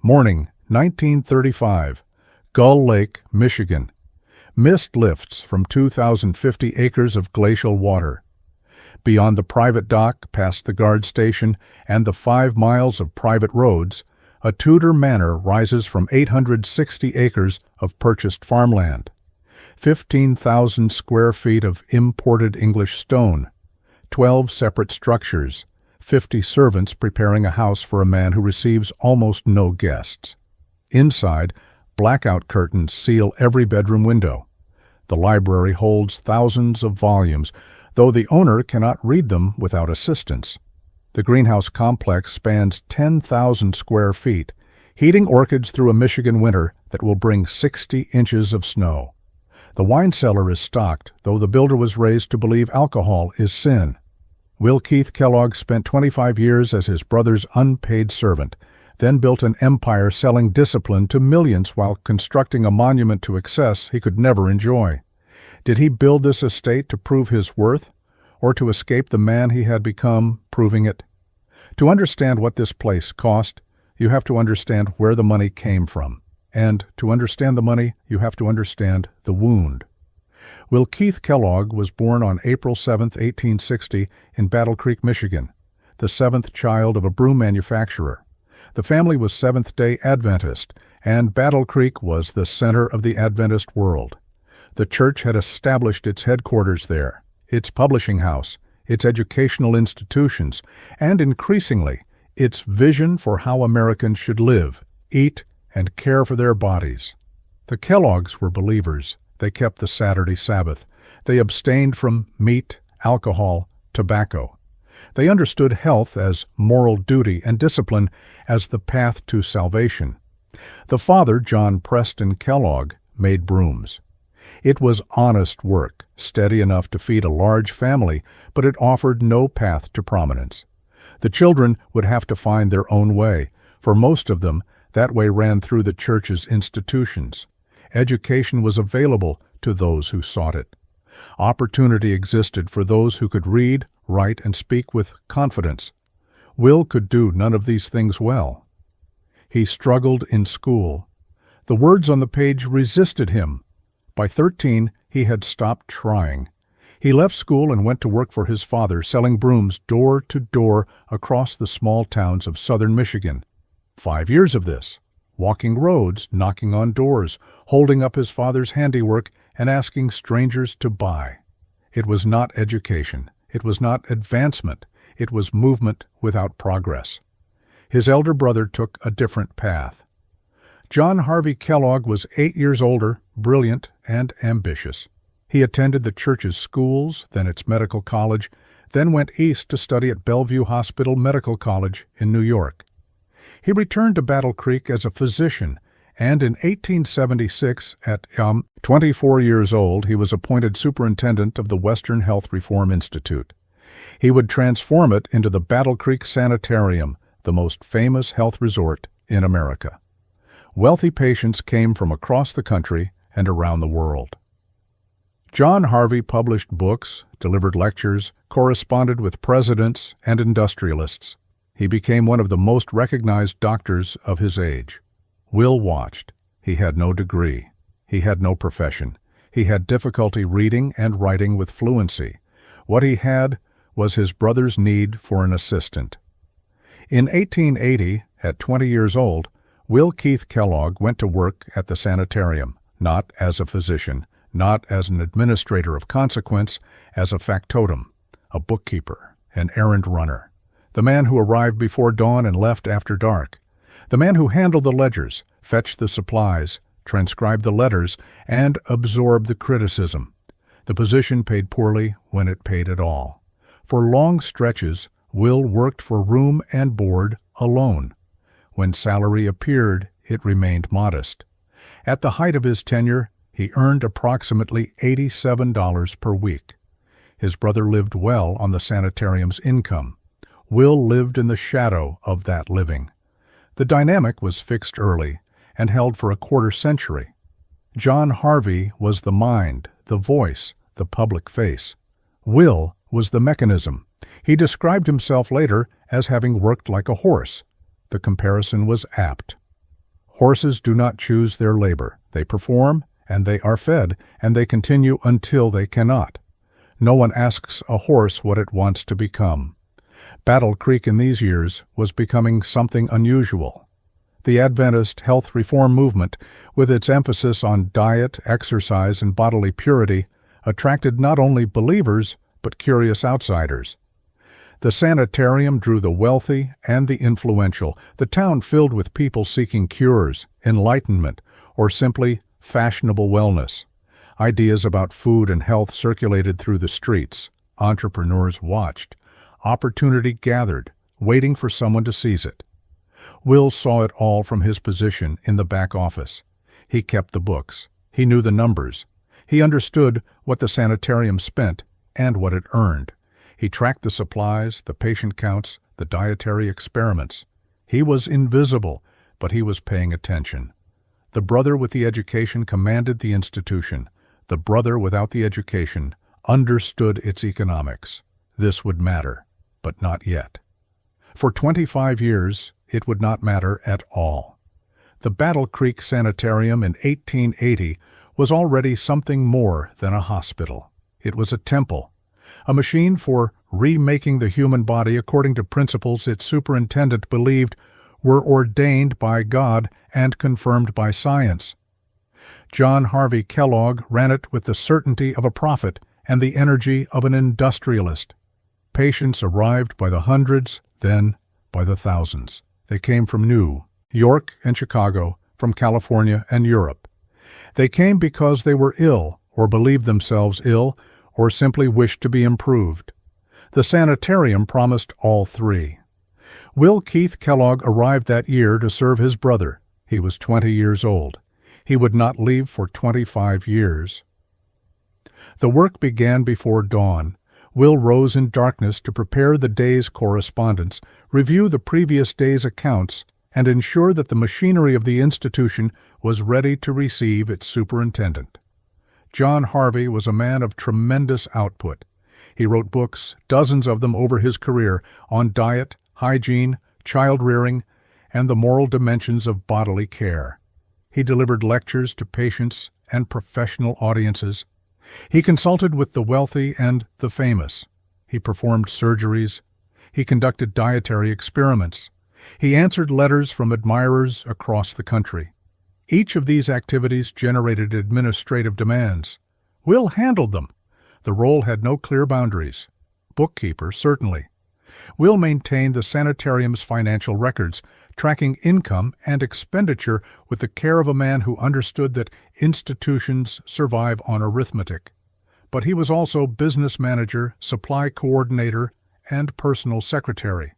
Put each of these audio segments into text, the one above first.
Morning, 1935. Gull Lake, Michigan. Mist lifts from 2,050 acres of glacial water. Beyond the private dock, past the guard station, and the 5 miles of private roads, a Tudor manor rises from 860 acres of purchased farmland. 15,000 square feet of imported English stone. 12 separate structures. 50 servants preparing a house for a man who receives almost no guests. Inside, blackout curtains seal every bedroom window. The library holds thousands of volumes, though the owner cannot read them without assistance. The greenhouse complex spans 10,000 square feet, heating orchids through a Michigan winter that will bring 60 inches of snow. The wine cellar is stocked, though the builder was raised to believe alcohol is sin. Will Keith Kellogg spent 25 years as his brother's unpaid servant, then built an empire selling discipline to millions while constructing a monument to excess he could never enjoy. Did he build this estate to prove his worth, or to escape the man he had become, proving it? To understand what this place cost, you have to understand where the money came from. And to understand the money, you have to understand the wound. Will Keith Kellogg was born on April 7, 1860, in Battle Creek, Michigan, the 7th child of a broom manufacturer. The family was Seventh-day Adventist, and Battle Creek was the center of the Adventist world. The church had established its headquarters there, its publishing house, its educational institutions, and increasingly, its vision for how Americans should live, eat, and care for their bodies. The Kelloggs were believers. They kept the Saturday Sabbath. They abstained from meat, alcohol, tobacco. They understood health as moral duty and discipline as the path to salvation. The father, John Preston Kellogg, made brooms. It was honest work, steady enough to feed a large family, but it offered no path to prominence. The children would have to find their own way. For most of them, that way ran through the church's institutions. Education was available to those who sought it. Opportunity existed for those who could read, write, and speak with confidence. Will could do none of these things well. He struggled in school. The words on the page resisted him. By 13, he had stopped trying. He left school and went to work for his father, selling brooms door to door across the small towns of southern Michigan. 5 years of this. Walking roads, knocking on doors, holding up his father's handiwork, and asking strangers to buy. It was not education. It was not advancement. It was movement without progress. His elder brother took a different path. John Harvey Kellogg was 8 years older, brilliant, and ambitious. He attended the church's schools, then its medical college, then went east to study at Bellevue Hospital Medical College in New York. He returned to Battle Creek as a physician, and in 1876, at 24 years old, he was appointed superintendent of the Western Health Reform Institute. He would transform it into the Battle Creek Sanitarium, the most famous health resort in America. Wealthy patients came from across the country and around the world. John Harvey published books, delivered lectures, corresponded with presidents and industrialists. He became one of the most recognized doctors of his age. Will watched. He had no degree. He had no profession. He had difficulty reading and writing with fluency. What he had was his brother's need for an assistant. In 1880, at 20 years old, Will Keith Kellogg went to work at the sanitarium, not as a physician, not as an administrator of consequence, as a factotum, a bookkeeper, an errand runner. The man who arrived before dawn and left after dark. The man who handled the ledgers, fetched the supplies, transcribed the letters, and absorbed the criticism. The position paid poorly when it paid at all. For long stretches, Will worked for room and board alone. When salary appeared, it remained modest. At the height of his tenure, he earned approximately $87 per week. His brother lived well on the sanitarium's income. Will lived in the shadow of that living. The dynamic was fixed early and held for a quarter century. John Harvey was the mind, the voice, the public face. Will was the mechanism. He described himself later as having worked like a horse. The comparison was apt. Horses do not choose their labor. They perform, and they are fed, and they continue until they cannot. No one asks a horse what it wants to become. Battle Creek in these years was becoming something unusual. The Adventist health reform movement, with its emphasis on diet, exercise, and bodily purity, attracted not only believers, but curious outsiders. The sanitarium drew the wealthy and the influential, the town filled with people seeking cures, enlightenment, or simply fashionable wellness. Ideas about food and health circulated through the streets. Entrepreneurs watched. Opportunity gathered, waiting for someone to seize it. Will saw it all from his position in the back office. He kept the books. He knew the numbers. He understood what the sanitarium spent and what it earned. He tracked the supplies, the patient counts, the dietary experiments. He was invisible, but he was paying attention. The brother with the education commanded the institution. The brother without the education understood its economics. This would matter, but not yet. For 25 years, it would not matter at all. The Battle Creek Sanitarium in 1880 was already something more than a hospital. It was a temple, a machine for remaking the human body according to principles its superintendent believed were ordained by God and confirmed by science. John Harvey Kellogg ran it with the certainty of a prophet and the energy of an industrialist. Patients arrived by the hundreds, then by the thousands. They came from New York and Chicago, from California and Europe. They came because they were ill, or believed themselves ill, or simply wished to be improved. The sanitarium promised all three. Will Keith Kellogg arrived that year to serve his brother. He was 20 years old. He would not leave for 25 years. The work began before dawn. Will rose in darkness to prepare the day's correspondence, review the previous day's accounts, and ensure that the machinery of the institution was ready to receive its superintendent. John Harvey was a man of tremendous output. He wrote books, dozens of them over his career, on diet, hygiene, child-rearing, and the moral dimensions of bodily care. He delivered lectures to patients and professional audiences. He consulted with the wealthy and the famous. He performed surgeries. He conducted dietary experiments. He answered letters from admirers across the country. Each of these activities generated administrative demands. Will handled them. The role had no clear boundaries. Bookkeeper, certainly. Will maintained the sanitarium's financial records, tracking income and expenditure with the care of a man who understood that institutions survive on arithmetic. But he was also business manager, supply coordinator, and personal secretary.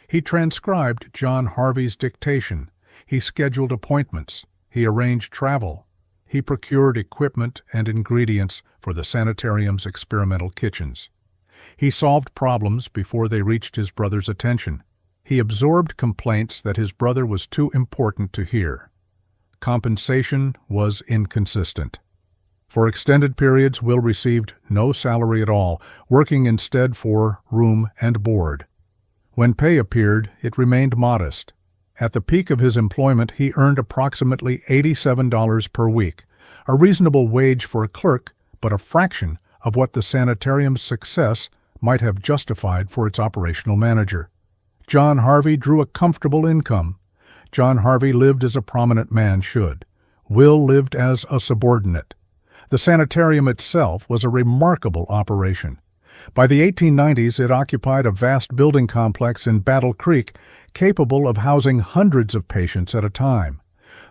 He transcribed John Harvey's dictation. He scheduled appointments. He arranged travel. He procured equipment and ingredients for the sanitarium's experimental kitchens. He solved problems before they reached his brother's attention. He absorbed complaints that his brother was too important to hear. Compensation was inconsistent. For extended periods, Will received no salary at all, working instead for room and board. When pay appeared, it remained modest. At the peak of his employment, he earned approximately $87 per week, a reasonable wage for a clerk, but a fraction of what the sanitarium's success might have justified for its operational manager. John Harvey drew a comfortable income. John Harvey lived as a prominent man should. Will lived as a subordinate. The sanitarium itself was a remarkable operation. By the 1890s, it occupied a vast building complex in Battle Creek, capable of housing hundreds of patients at a time.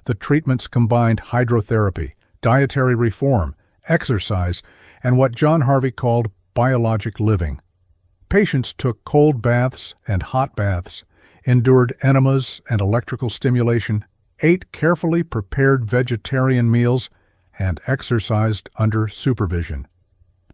The treatments combined hydrotherapy, dietary reform, exercise, and what John Harvey called biologic living. Patients took cold baths and hot baths, endured enemas and electrical stimulation, ate carefully prepared vegetarian meals, and exercised under supervision.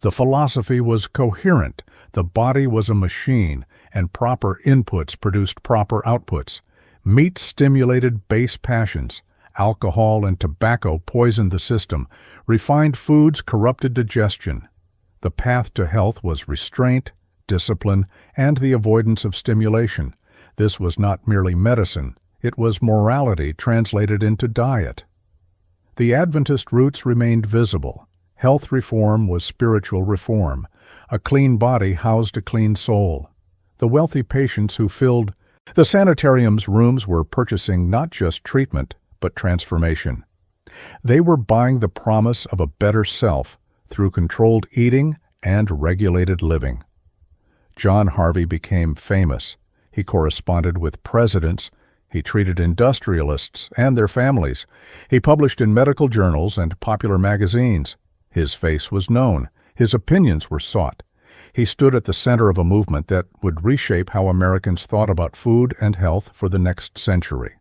The philosophy was coherent. The body was a machine, and proper inputs produced proper outputs. Meat stimulated base passions. Alcohol and tobacco poisoned the system. Refined foods corrupted digestion. The path to health was restraint, discipline, and the avoidance of stimulation. This was not merely medicine. It was morality translated into diet. The Adventist roots remained visible. Health reform was spiritual reform. A clean body housed a clean soul. The wealthy patients who filled the sanitarium's rooms were purchasing not just treatment, but transformation. They were buying the promise of a better self through controlled eating and regulated living. John Harvey became famous. He corresponded with presidents. He treated industrialists and their families. He published in medical journals and popular magazines. His face was known. His opinions were sought. He stood at the center of a movement that would reshape how Americans thought about food and health for the next century.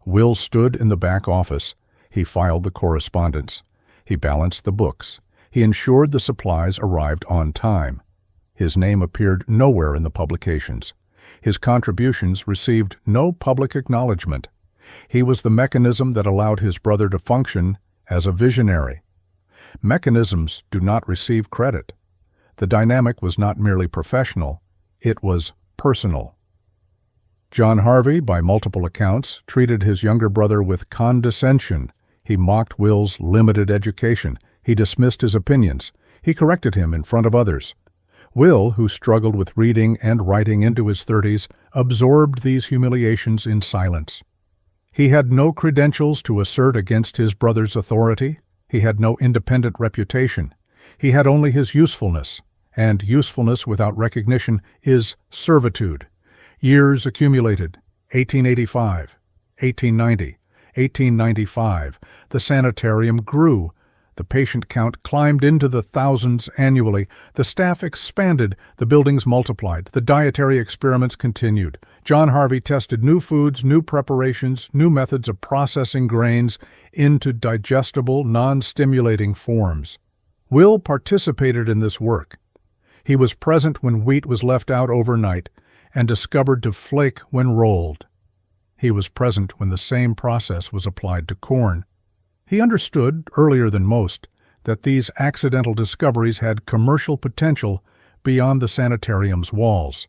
Will stood in the back office. He filed the correspondence. He balanced the books. He ensured the supplies arrived on time. His name appeared nowhere in the publications. His contributions received no public acknowledgement. He was the mechanism that allowed his brother to function as a visionary. Mechanisms do not receive credit. The dynamic was not merely professional, it was personal. John Harvey, by multiple accounts, treated his younger brother with condescension. He mocked Will's limited education. He dismissed his opinions. He corrected him in front of others. Will, who struggled with reading and writing into his 30s, absorbed these humiliations in silence. He had no credentials to assert against his brother's authority. He had no independent reputation. He had only his usefulness, and usefulness without recognition is servitude. Years accumulated. 1885, 1890, 1895. The sanitarium grew. The patient count climbed into the thousands annually. The staff expanded. The buildings multiplied. The dietary experiments continued. John Harvey tested new foods, new preparations, new methods of processing grains into digestible, non-stimulating forms. Will participated in this work. He was present when wheat was left out overnight and discovered to flake when rolled. He was present when the same process was applied to corn. He understood, earlier than most, that these accidental discoveries had commercial potential beyond the sanitarium's walls.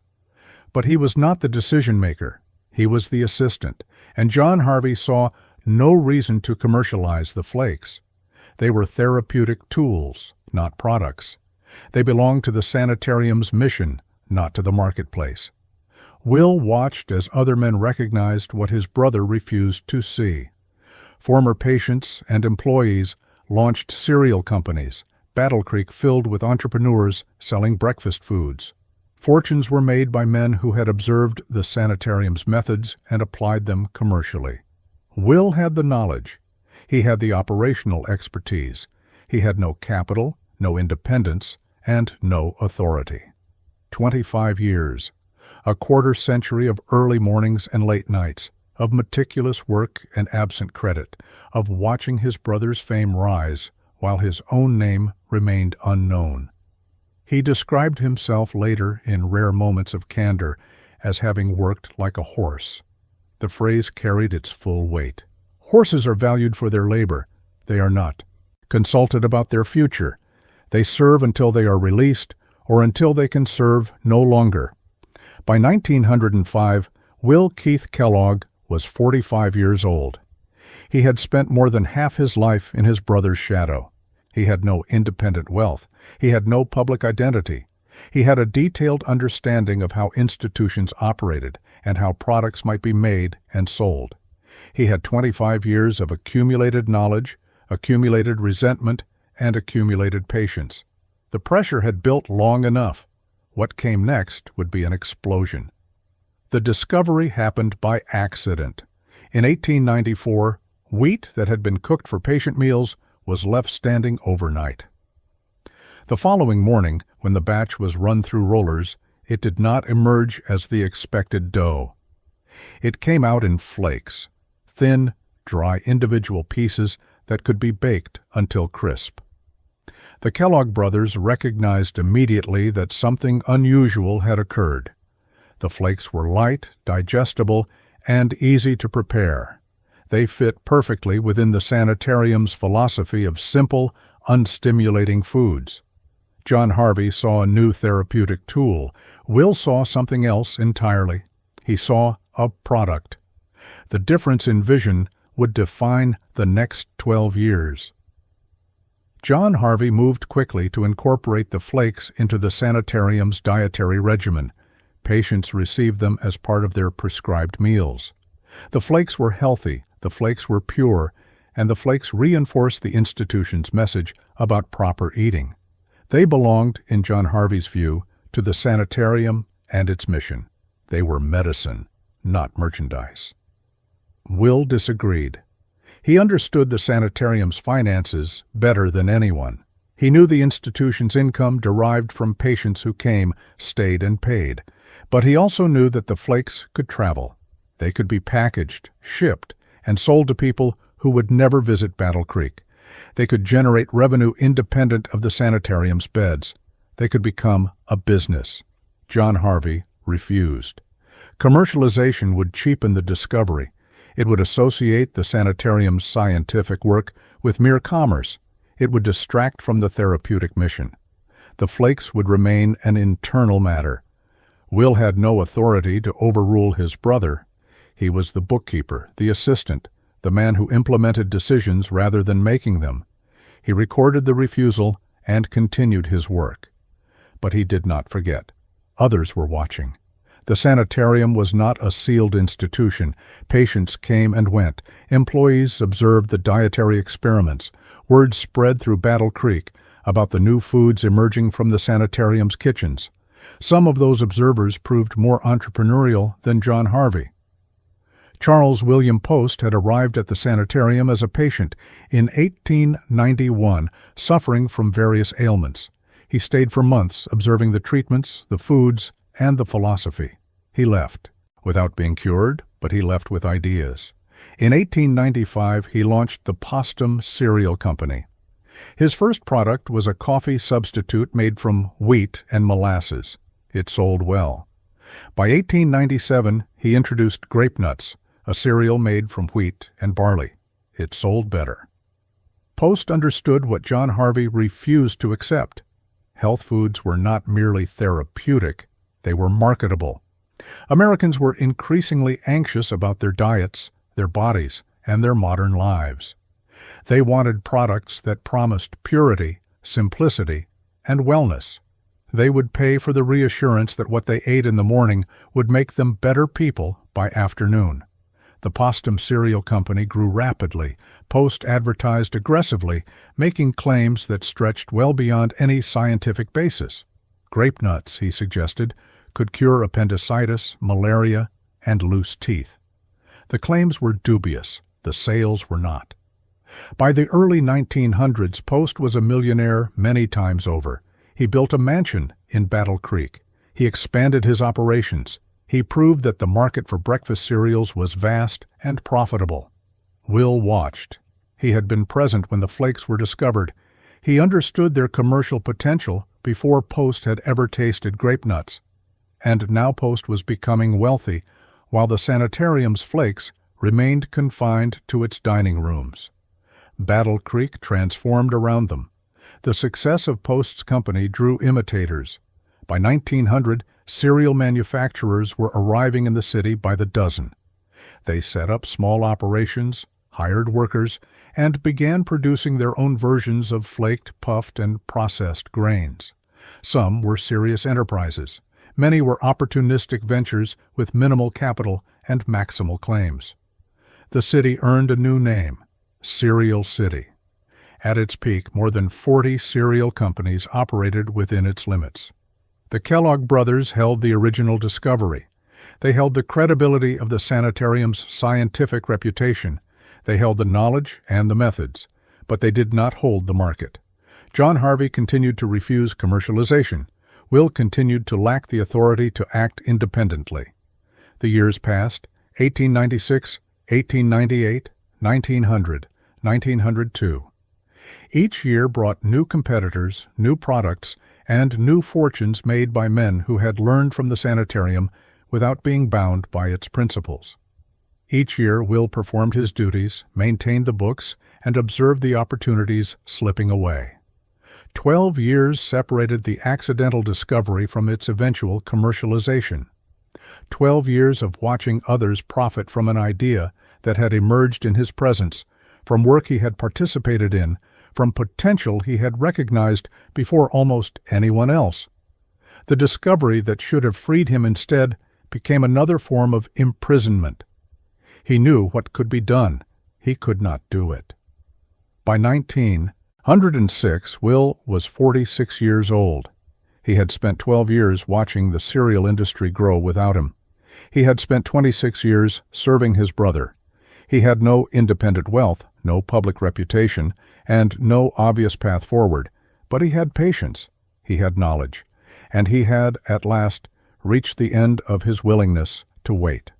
But he was not the decision-maker. He was the assistant, and John Harvey saw no reason to commercialize the flakes. They were therapeutic tools, not products. They belonged to the sanitarium's mission, not to the marketplace. Will watched as other men recognized what his brother refused to see. Former patients and employees launched cereal companies, Battle Creek filled with entrepreneurs selling breakfast foods. Fortunes were made by men who had observed the sanitarium's methods and applied them commercially. Will had the knowledge. He had the operational expertise. He had no capital, no independence, and no authority. 25 years. A quarter century of early mornings and late nights, of meticulous work and absent credit, of watching his brother's fame rise while his own name remained unknown. He described himself later in rare moments of candor as having worked like a horse. The phrase carried its full weight. Horses are valued for their labor. They are not consulted about their future. They serve until they are released or until they can serve no longer. By 1905, Will Keith Kellogg was 45 years old. He had spent more than half his life in his brother's shadow. He had no independent wealth. He had no public identity. He had a detailed understanding of how institutions operated and how products might be made and sold. He had 25 years of accumulated knowledge, accumulated resentment, and accumulated patience. The pressure had built long enough. What came next would be an explosion. The discovery happened by accident. In 1894, wheat that had been cooked for patient meals was left standing overnight. The following morning, when the batch was run through rollers, it did not emerge as the expected dough. It came out in flakes, thin, dry individual pieces that could be baked until crisp. The Kellogg brothers recognized immediately that something unusual had occurred. The flakes were light, digestible, and easy to prepare. They fit perfectly within the sanitarium's philosophy of simple, unstimulating foods. John Harvey saw a new therapeutic tool. Will saw something else entirely. He saw a product. The difference in vision would define the next 12 years. John Harvey moved quickly to incorporate the flakes into the sanitarium's dietary regimen. Patients received them as part of their prescribed meals. The flakes were healthy, the flakes were pure, and the flakes reinforced the institution's message about proper eating. They belonged, in John Harvey's view, to the sanitarium and its mission. They were medicine, not merchandise. Will disagreed. He understood the sanitarium's finances better than anyone. He knew the institution's income derived from patients who came, stayed, and paid. But he also knew that the flakes could travel. They could be packaged, shipped, and sold to people who would never visit Battle Creek. They could generate revenue independent of the sanitarium's beds. They could become a business. John Harvey refused. Commercialization would cheapen the discovery. It would associate the sanitarium's scientific work with mere commerce. It would distract from the therapeutic mission. The flakes would remain an internal matter. Will had no authority to overrule his brother. He was the bookkeeper, the assistant, the man who implemented decisions rather than making them. He recorded the refusal and continued his work. But he did not forget. Others were watching. The sanitarium was not a sealed institution. Patients came and went. Employees observed the dietary experiments. Word spread through Battle Creek about the new foods emerging from the sanitarium's kitchens. Some of those observers proved more entrepreneurial than John Harvey. Charles William Post had arrived at the sanitarium as a patient in 1891, suffering from various ailments. He stayed for months, observing the treatments, the foods, and the philosophy. He left, without being cured, but he left with ideas. In 1895, he launched the Postum Cereal Company. His first product was a coffee substitute made from wheat and molasses. It sold well. By 1897, he introduced grape nuts, a cereal made from wheat and barley. It sold better. Post understood what John Harvey refused to accept. Health foods were not merely therapeutic, they were marketable. Americans were increasingly anxious about their diets, their bodies, and their modern lives. They wanted products that promised purity, simplicity, and wellness. They would pay for the reassurance that what they ate in the morning would make them better people by afternoon. The Postum Cereal Company grew rapidly. Post advertised aggressively, making claims that stretched well beyond any scientific basis. Grape nuts, he suggested, could cure appendicitis, malaria, and loose teeth. The claims were dubious. The sales were not. By the early 1900s, Post was a millionaire many times over. He built a mansion in Battle Creek. He expanded his operations. He proved that the market for breakfast cereals was vast and profitable. Will watched. He had been present when the flakes were discovered. He understood their commercial potential before Post had ever tasted grape nuts. And now Post was becoming wealthy, while the sanitarium's flakes remained confined to its dining rooms. Battle Creek transformed around them. The success of Post's company drew imitators. By 1900, cereal manufacturers were arriving in the city by the dozen. They set up small operations, hired workers, and began producing their own versions of flaked, puffed, and processed grains. Some were serious enterprises. Many were opportunistic ventures with minimal capital and maximal claims. The city earned a new name, Cereal City. At its peak, more than 40 cereal companies operated within its limits. The Kellogg brothers held the original discovery. They held the credibility of the sanitarium's scientific reputation. They held the knowledge and the methods, but they did not hold the market. John Harvey continued to refuse commercialization. Will continued to lack the authority to act independently. The years passed, 1896, 1898, 1900, 1902. Each year brought new competitors, new products, and new fortunes made by men who had learned from the sanitarium without being bound by its principles. Each year Will performed his duties, maintained the books, and observed the opportunities slipping away. 12 years separated the accidental discovery from its eventual commercialization. 12 years of watching others profit from an idea that had emerged in his presence, from work he had participated in, from potential he had recognized before almost anyone else. The discovery that should have freed him instead became another form of imprisonment. He knew what could be done. He could not do it. By 1906, Will was 46 years old. He had spent 12 years watching the cereal industry grow without him. He had spent 26 years serving his brother. He had no independent wealth, no public reputation, and no obvious path forward, but he had patience, he had knowledge, and he had, at last, reached the end of his willingness to wait.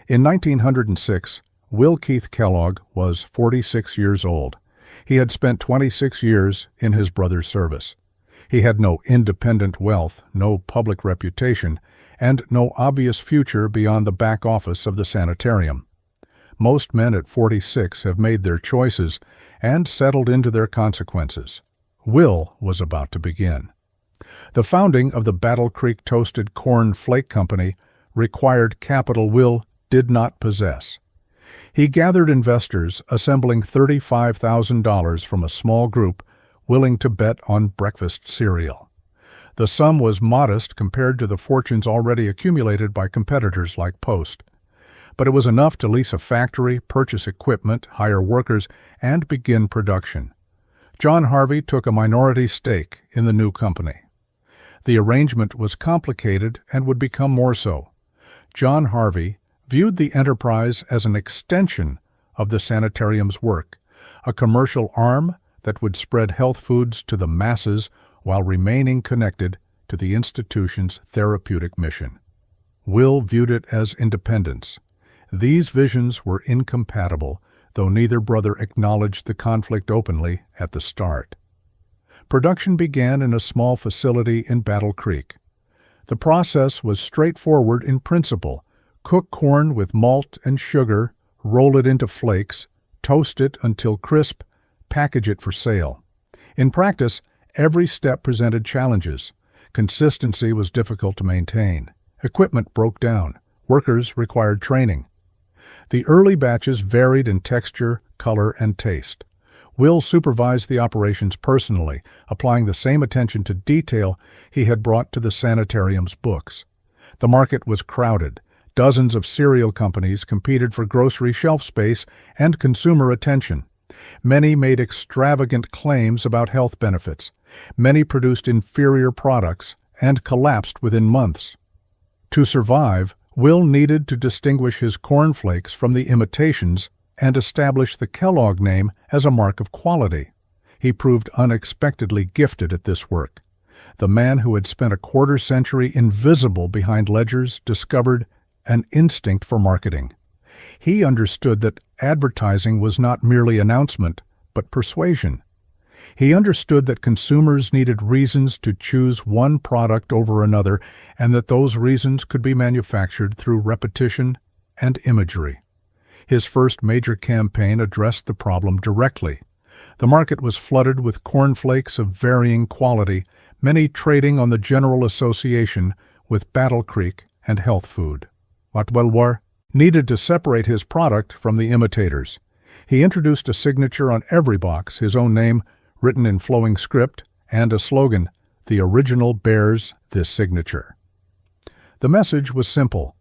In 1906, Will Keith Kellogg was 46 years old. He had spent 26 years in his brother's service. He had no independent wealth, no public reputation, and no obvious future beyond the back office of the sanitarium. Most men at 46 have made their choices and settled into their consequences. Will was about to begin. The founding of the Battle Creek Toasted Corn Flake Company required capital Will did not possess. He gathered investors, assembling $35,000 from a small group willing to bet on breakfast cereal. The sum was modest compared to the fortunes already accumulated by competitors like Post, but it was enough to lease a factory, purchase equipment, hire workers, and begin production. John Harvey took a minority stake in the new company. The arrangement was complicated and would become more so. John Harvey viewed the enterprise as an extension of the sanitarium's work, a commercial arm that would spread health foods to the masses while remaining connected to the institution's therapeutic mission. Will viewed it as independence. These visions were incompatible, though neither brother acknowledged the conflict openly at the start. Production began in a small facility in Battle Creek. The process was straightforward in principle. Cook corn with malt and sugar, roll it into flakes, toast it until crisp, package it for sale. In practice, every step presented challenges. Consistency was difficult to maintain. Equipment broke down. Workers required training. The early batches varied in texture, color, and taste. Will supervised the operations personally, applying the same attention to detail he had brought to the sanitarium's books. The market was crowded. Dozens of cereal companies competed for grocery shelf space and consumer attention. Many made extravagant claims about health benefits. Many produced inferior products and collapsed within months. To survive, Will needed to distinguish his cornflakes from the imitations and establish the Kellogg name as a mark of quality. He proved unexpectedly gifted at this work. The man who had spent a quarter-century invisible behind ledgers discovered an instinct for marketing. He understood that advertising was not merely announcement, but persuasion. He understood that consumers needed reasons to choose one product over another, and that those reasons could be manufactured through repetition and imagery. His first major campaign addressed the problem directly. The market was flooded with cornflakes of varying quality, many trading on the general association with Battle Creek and health food. Latwelwar needed to separate his product from the imitators. He introduced a signature on every box, his own name, written in flowing script, and a slogan, "The original bears this signature." The message was simple.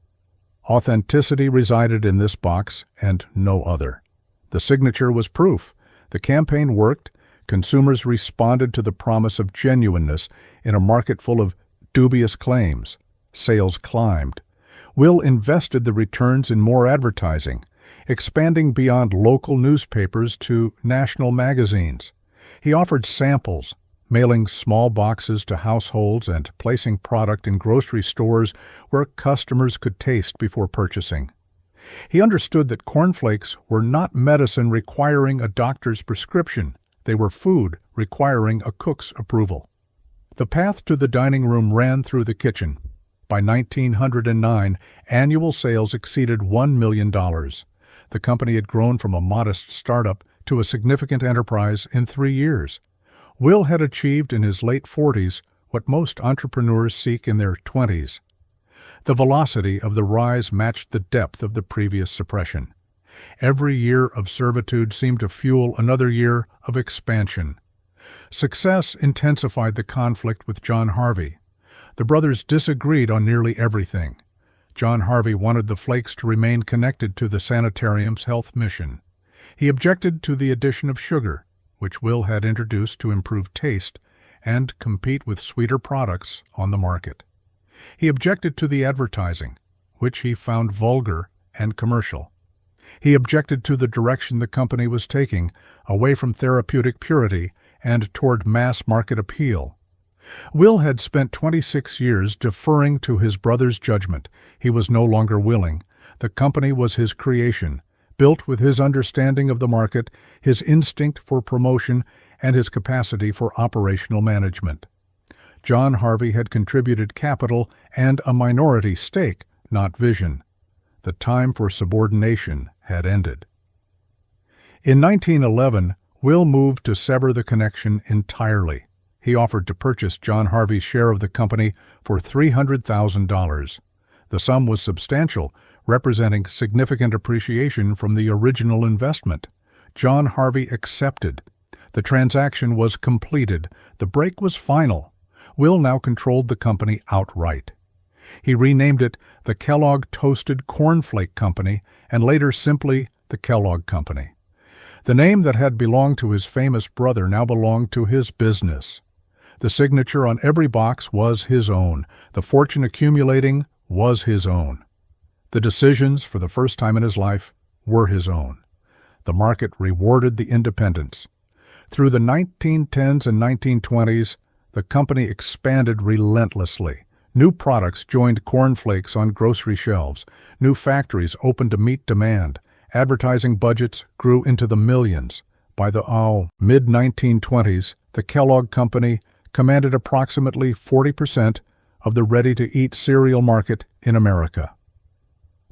Authenticity resided in this box and no other. The signature was proof. The campaign worked. Consumers responded to the promise of genuineness in a market full of dubious claims. Sales climbed. Will invested the returns in more advertising, expanding beyond local newspapers to national magazines. He offered samples, mailing small boxes to households and placing product in grocery stores where customers could taste before purchasing. He understood that cornflakes were not medicine requiring a doctor's prescription. They were food requiring a cook's approval. The path to the dining room ran through the kitchen. By 1909, annual sales exceeded $1 million. The company had grown from a modest startup to a significant enterprise in 3 years. Will had achieved in his late 40s what most entrepreneurs seek in their 20s. The velocity of the rise matched the depth of the previous suppression. Every year of servitude seemed to fuel another year of expansion. Success intensified the conflict with John Harvey. The brothers disagreed on nearly everything. John Harvey wanted the flakes to remain connected to the sanitarium's health mission. He objected to the addition of sugar, which Will had introduced to improve taste and compete with sweeter products on the market. He objected to the advertising, which he found vulgar and commercial. He objected to the direction the company was taking, away from therapeutic purity and toward mass market appeal. Will had spent 26 years deferring to his brother's judgment. He was no longer willing. The company was his creation, built with his understanding of the market, his instinct for promotion, and his capacity for operational management. John Harvey had contributed capital and a minority stake, not vision. The time for subordination had ended. In 1911, Will moved to sever the connection entirely. He offered to purchase John Harvey's share of the company for $300,000. The sum was substantial, representing significant appreciation from the original investment. John Harvey accepted. The transaction was completed. The break was final. Will now controlled the company outright. He renamed it the Kellogg Toasted Cornflake Company and later simply the Kellogg Company. The name that had belonged to his famous brother now belonged to his business. The signature on every box was his own. The fortune accumulating was his own. The decisions, for the first time in his life, were his own. The market rewarded the independents. Through the 1910s and 1920s, the company expanded relentlessly. New products joined cornflakes on grocery shelves. New factories opened to meet demand. Advertising budgets grew into the millions. By the mid-1920s, the Kellogg Company commanded approximately 40% of the ready-to-eat cereal market in America.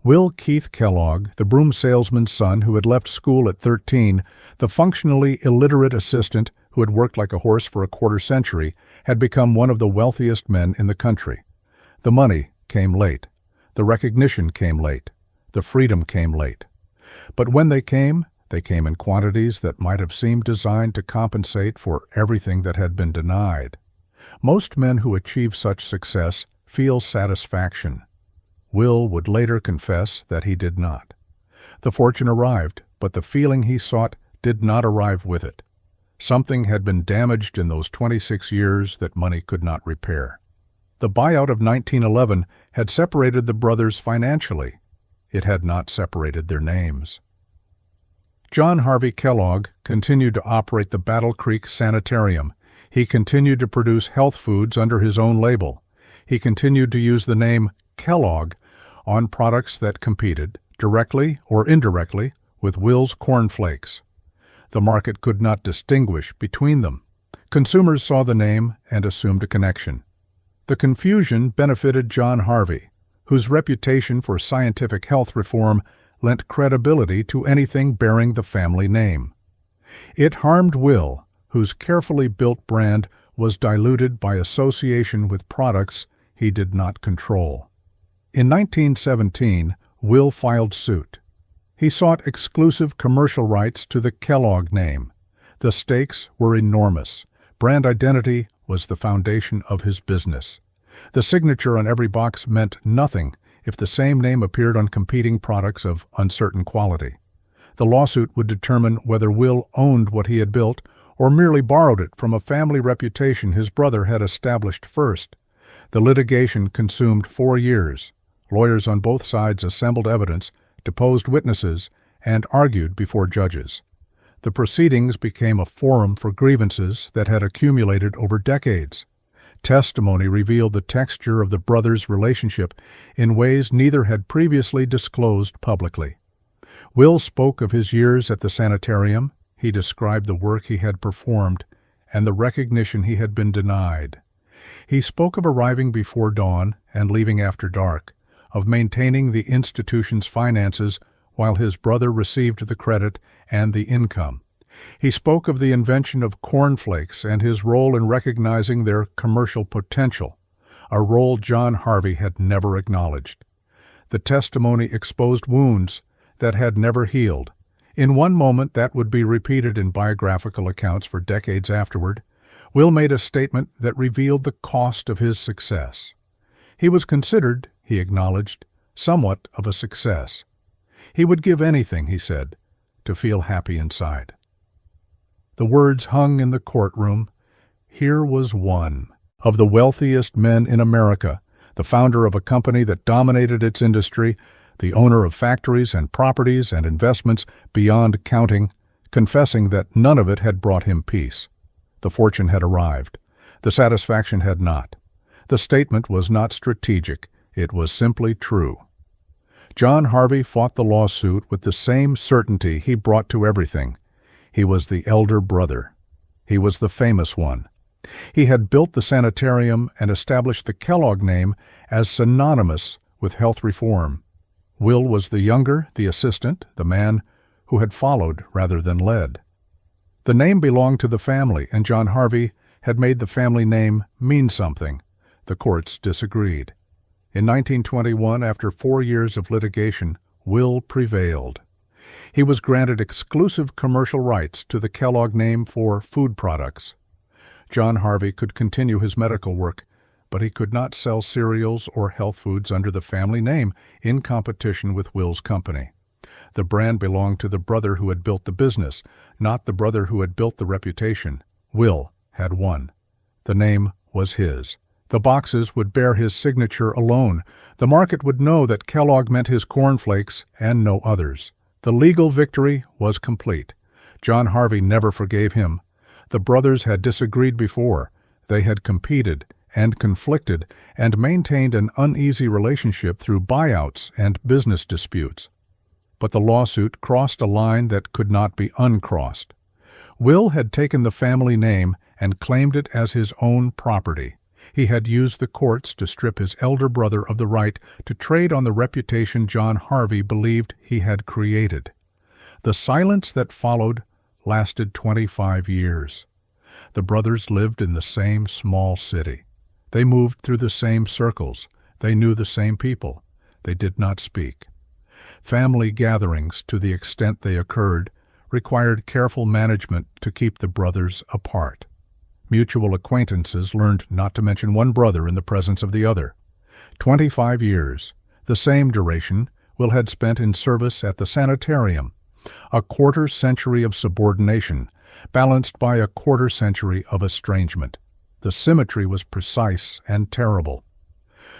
Will Keith Kellogg, the broom salesman's son who had left school at 13, the functionally illiterate assistant who had worked like a horse for a quarter century, had become one of the wealthiest men in the country. The money came late. The recognition came late. The freedom came late. But when they came in quantities that might have seemed designed to compensate for everything that had been denied. Most men who achieve such success feel satisfaction. Will would later confess that he did not. The fortune arrived, but the feeling he sought did not arrive with it. Something had been damaged in those 26 years that money could not repair. The buyout of 1911 had separated the brothers financially. It had not separated their names. John Harvey Kellogg continued to operate the Battle Creek Sanitarium. He continued to produce health foods under his own label. He continued to use the name Kellogg on products that competed, directly or indirectly, with Will's cornflakes. The market could not distinguish between them. Consumers saw the name and assumed a connection. The confusion benefited John Harvey, whose reputation for scientific health reform lent credibility to anything bearing the family name. It harmed Will, whose carefully built brand was diluted by association with products he did not control. In 1917, Will filed suit. He sought exclusive commercial rights to the Kellogg name. The stakes were enormous. Brand identity was the foundation of his business. The signature on every box meant nothing if the same name appeared on competing products of uncertain quality. The lawsuit would determine whether Will owned what he had built or merely borrowed it from a family reputation his brother had established first. The litigation consumed 4 years. Lawyers on both sides assembled evidence, deposed witnesses, and argued before judges. The proceedings became a forum for grievances that had accumulated over decades. Testimony revealed the texture of the brothers' relationship in ways neither had previously disclosed publicly. Will spoke of his years at the sanitarium. He described the work he had performed and the recognition he had been denied. He spoke of arriving before dawn and leaving after dark, of maintaining the institution's finances while his brother received the credit and the income. He spoke of the invention of cornflakes and his role in recognizing their commercial potential, a role John Harvey had never acknowledged. The testimony exposed wounds that had never healed. In one moment that would be repeated in biographical accounts for decades afterward, Will made a statement that revealed the cost of his success. He was considered, he acknowledged, somewhat of a success. He would give anything, he said, to feel happy inside. The words hung in the courtroom. Here was one of the wealthiest men in America, the founder of a company that dominated its industry, the owner of factories and properties and investments beyond counting, confessing that none of it had brought him peace. The fortune had arrived. The satisfaction had not. The statement was not strategic. It was simply true. John Harvey fought the lawsuit with the same certainty he brought to everything. He was the elder brother. He was the famous one. He had built the sanitarium and established the Kellogg name as synonymous with health reform. Will was the younger, the assistant, the man who had followed rather than led. The name belonged to the family, and John Harvey had made the family name mean something. The courts disagreed. In 1921, after 4 years of litigation, Will prevailed. He was granted exclusive commercial rights to the Kellogg name for food products. John Harvey could continue his medical work, but he could not sell cereals or health foods under the family name in competition with Will's company. The brand belonged to the brother who had built the business, not the brother who had built the reputation. Will had won. The name was his. The boxes would bear his signature alone. The market would know that Kellogg meant his cornflakes and no others. The legal victory was complete. John Harvey never forgave him. The brothers had disagreed before. They had competed and conflicted and maintained an uneasy relationship through buyouts and business disputes. But the lawsuit crossed a line that could not be uncrossed. Will had taken the family name and claimed it as his own property. He had used the courts to strip his elder brother of the right to trade on the reputation John Harvey believed he had created. The silence that followed lasted 25 years. The brothers lived in the same small city. They moved through the same circles. They knew the same people. They did not speak. Family gatherings, to the extent they occurred, required careful management to keep the brothers apart. Mutual acquaintances learned not to mention one brother in the presence of the other. 25 years, the same duration Will had spent in service at the sanitarium. A quarter-century of subordination, balanced by a quarter-century of estrangement. The symmetry was precise and terrible.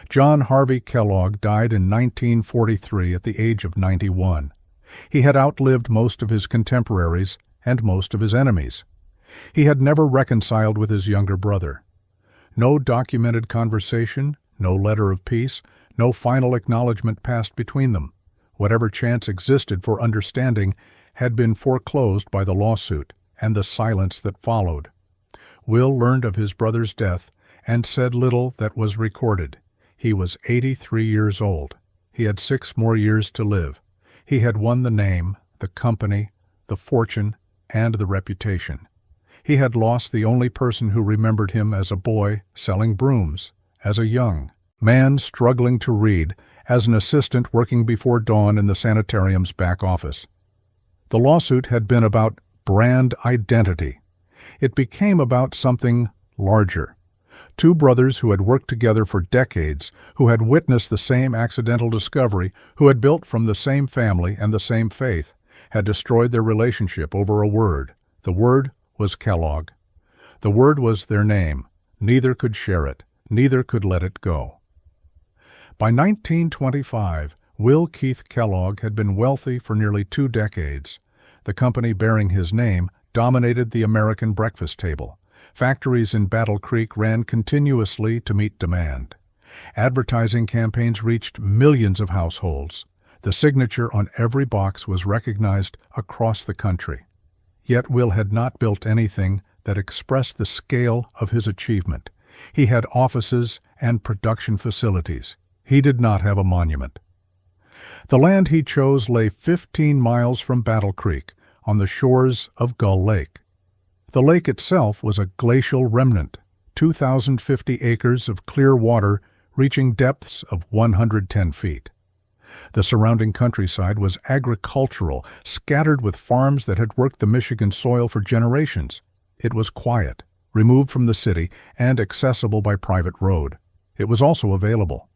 John Harvey Kellogg died in 1943 at the age of 91. He had outlived most of his contemporaries and most of his enemies. He had never reconciled with his younger brother. No documented conversation, no letter of peace, no final acknowledgement passed between them. Whatever chance existed for understanding had been foreclosed by the lawsuit and the silence that followed. Will learned of his brother's death and said little that was recorded. He was 83 years old. He had 6 more years to live. He had won the name, the company, the fortune, and the reputation. He had lost the only person who remembered him as a boy selling brooms, as a young man struggling to read, as an assistant working before dawn in the sanitarium's back office. The lawsuit had been about brand identity. It became about something larger. 2 brothers who had worked together for decades, who had witnessed the same accidental discovery, who had built from the same family and the same faith, had destroyed their relationship over a word. The word was Kellogg. The word was their name. Neither could share it. Neither could let it go. By 1925, Will Keith Kellogg had been wealthy for nearly 2 decades. The company bearing his name dominated the American breakfast table. Factories in Battle Creek ran continuously to meet demand. Advertising campaigns reached millions of households. The signature on every box was recognized across the country. Yet Will had not built anything that expressed the scale of his achievement. He had offices and production facilities. He did not have a monument. The land he chose lay 15 miles from Battle Creek, on the shores of Gull Lake. The lake itself was a glacial remnant, 2,050 acres of clear water reaching depths of 110 feet. The surrounding countryside was agricultural, scattered with farms that had worked the Michigan soil for generations. It was quiet, removed from the city, and accessible by private road. It was also available.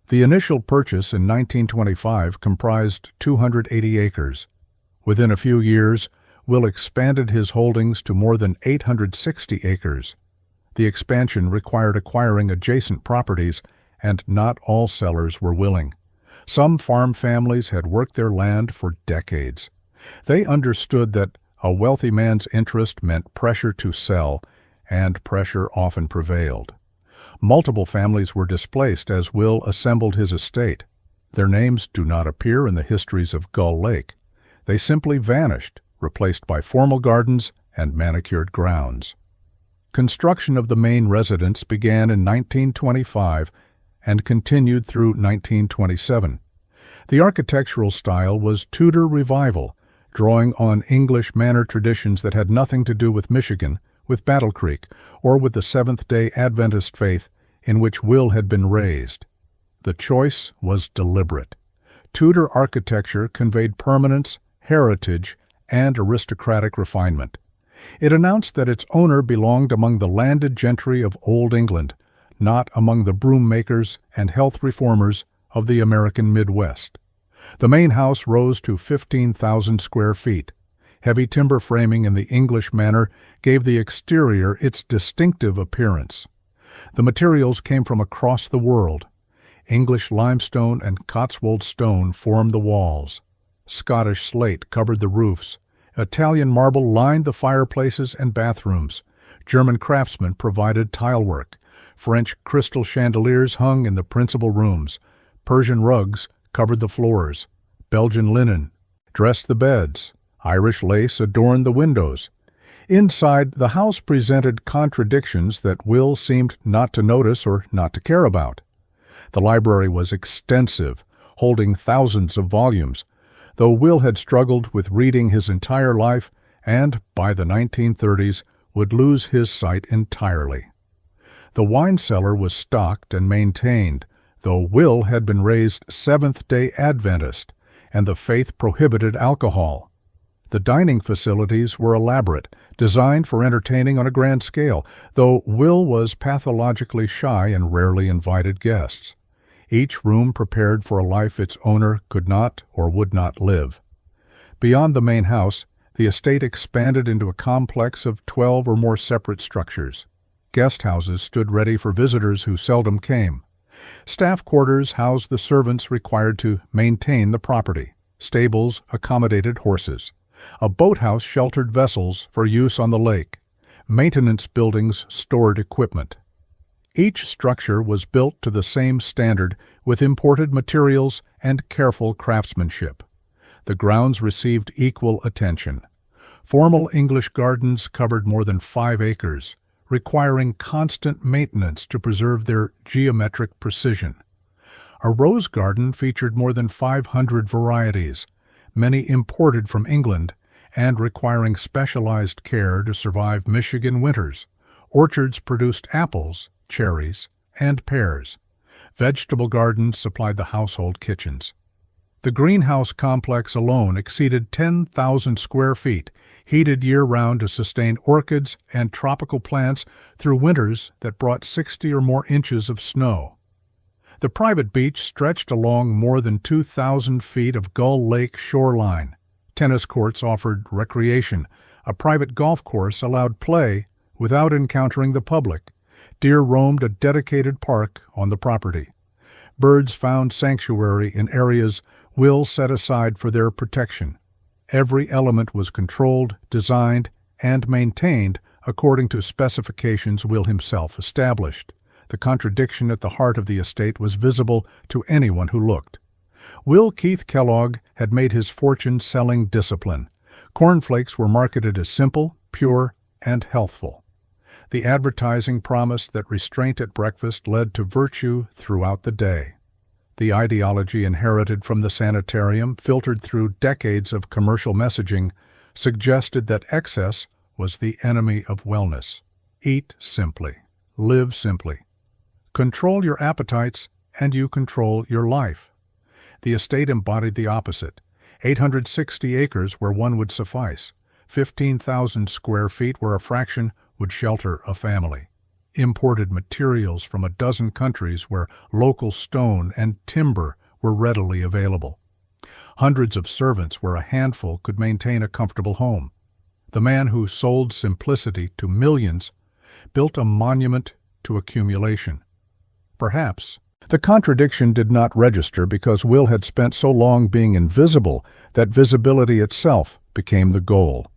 The initial purchase in 1925 comprised 280 acres. Within a few years, Will expanded his holdings to more than 860 acres. The expansion required acquiring adjacent properties, and not all sellers were willing. Some farm families had worked their land for decades. They understood that a wealthy man's interest meant pressure to sell, and pressure often prevailed. Multiple families were displaced as Will assembled his estate. Their names do not appear in the histories of Gull Lake. They simply vanished, replaced by formal gardens and manicured grounds. Construction of the main residence began in 1925 and continued through 1927. The architectural style was Tudor Revival, drawing on English manor traditions that had nothing to do with Michigan, with Battle Creek, or with the Seventh-day Adventist faith in which Will had been raised. The choice was deliberate. Tudor architecture conveyed permanence, heritage, and aristocratic refinement. It announced that its owner belonged among the landed gentry of Old England, not among the broom makers and health reformers of the American Midwest. The main house rose to 15,000 square feet. Heavy timber framing in the English manner gave the exterior its distinctive appearance. The materials came from across the world. English limestone and Cotswold stone formed the walls. Scottish slate covered the roofs. Italian marble lined the fireplaces and bathrooms. German craftsmen provided tilework. French crystal chandeliers hung in the principal rooms. Persian rugs covered the floors. Belgian linen dressed the beds. Irish lace adorned the windows. Inside, the house presented contradictions that Will seemed not to notice or not to care about. The library was extensive, holding thousands of volumes, though Will had struggled with reading his entire life and, by the 1930s, would lose his sight entirely. The wine cellar was stocked and maintained, though Will had been raised Seventh-day Adventist, and the faith prohibited alcohol. The dining facilities were elaborate, designed for entertaining on a grand scale, though Will was pathologically shy and rarely invited guests. Each room prepared for a life its owner could not or would not live. Beyond the main house, the estate expanded into a complex of 12 or more separate structures. Guest houses stood ready for visitors who seldom came. Staff quarters housed the servants required to maintain the property. Stables accommodated horses. A boathouse sheltered vessels for use on the lake. Maintenance buildings stored equipment. Each structure was built to the same standard with imported materials and careful craftsmanship. The grounds received equal attention. Formal English gardens covered more than 5 acres, requiring constant maintenance to preserve their geometric precision. A rose garden featured more than 500 varieties, many imported from England, and requiring specialized care to survive Michigan winters. Orchards produced apples, cherries, and pears. Vegetable gardens supplied the household kitchens. The greenhouse complex alone exceeded 10,000 square feet, heated year-round to sustain orchids and tropical plants through winters that brought 60 or more inches of snow. The private beach stretched along more than 2,000 feet of Gull Lake shoreline. Tennis courts offered recreation. A private golf course allowed play without encountering the public. Deer roamed a dedicated park on the property. Birds found sanctuary in areas Will set aside for their protection. Every element was controlled, designed, and maintained according to specifications Will himself established. The contradiction at the heart of the estate was visible to anyone who looked. Will Keith Kellogg had made his fortune selling discipline. Cornflakes were marketed as simple, pure, and healthful. The advertising promised that restraint at breakfast led to virtue throughout the day. The ideology inherited from the sanitarium, filtered through decades of commercial messaging, suggested that excess was the enemy of wellness. Eat simply. live simply. Control your appetites, and you control your life. The estate embodied the opposite. 860 acres where one would suffice. 15,000 square feet where a fraction would shelter a family. Imported materials from a dozen countries where local stone and timber were readily available. Hundreds of servants where a handful could maintain a comfortable home. The man who sold simplicity to millions built a monument to accumulation. Perhaps the contradiction did not register because Will had spent so long being invisible that visibility itself became the goal.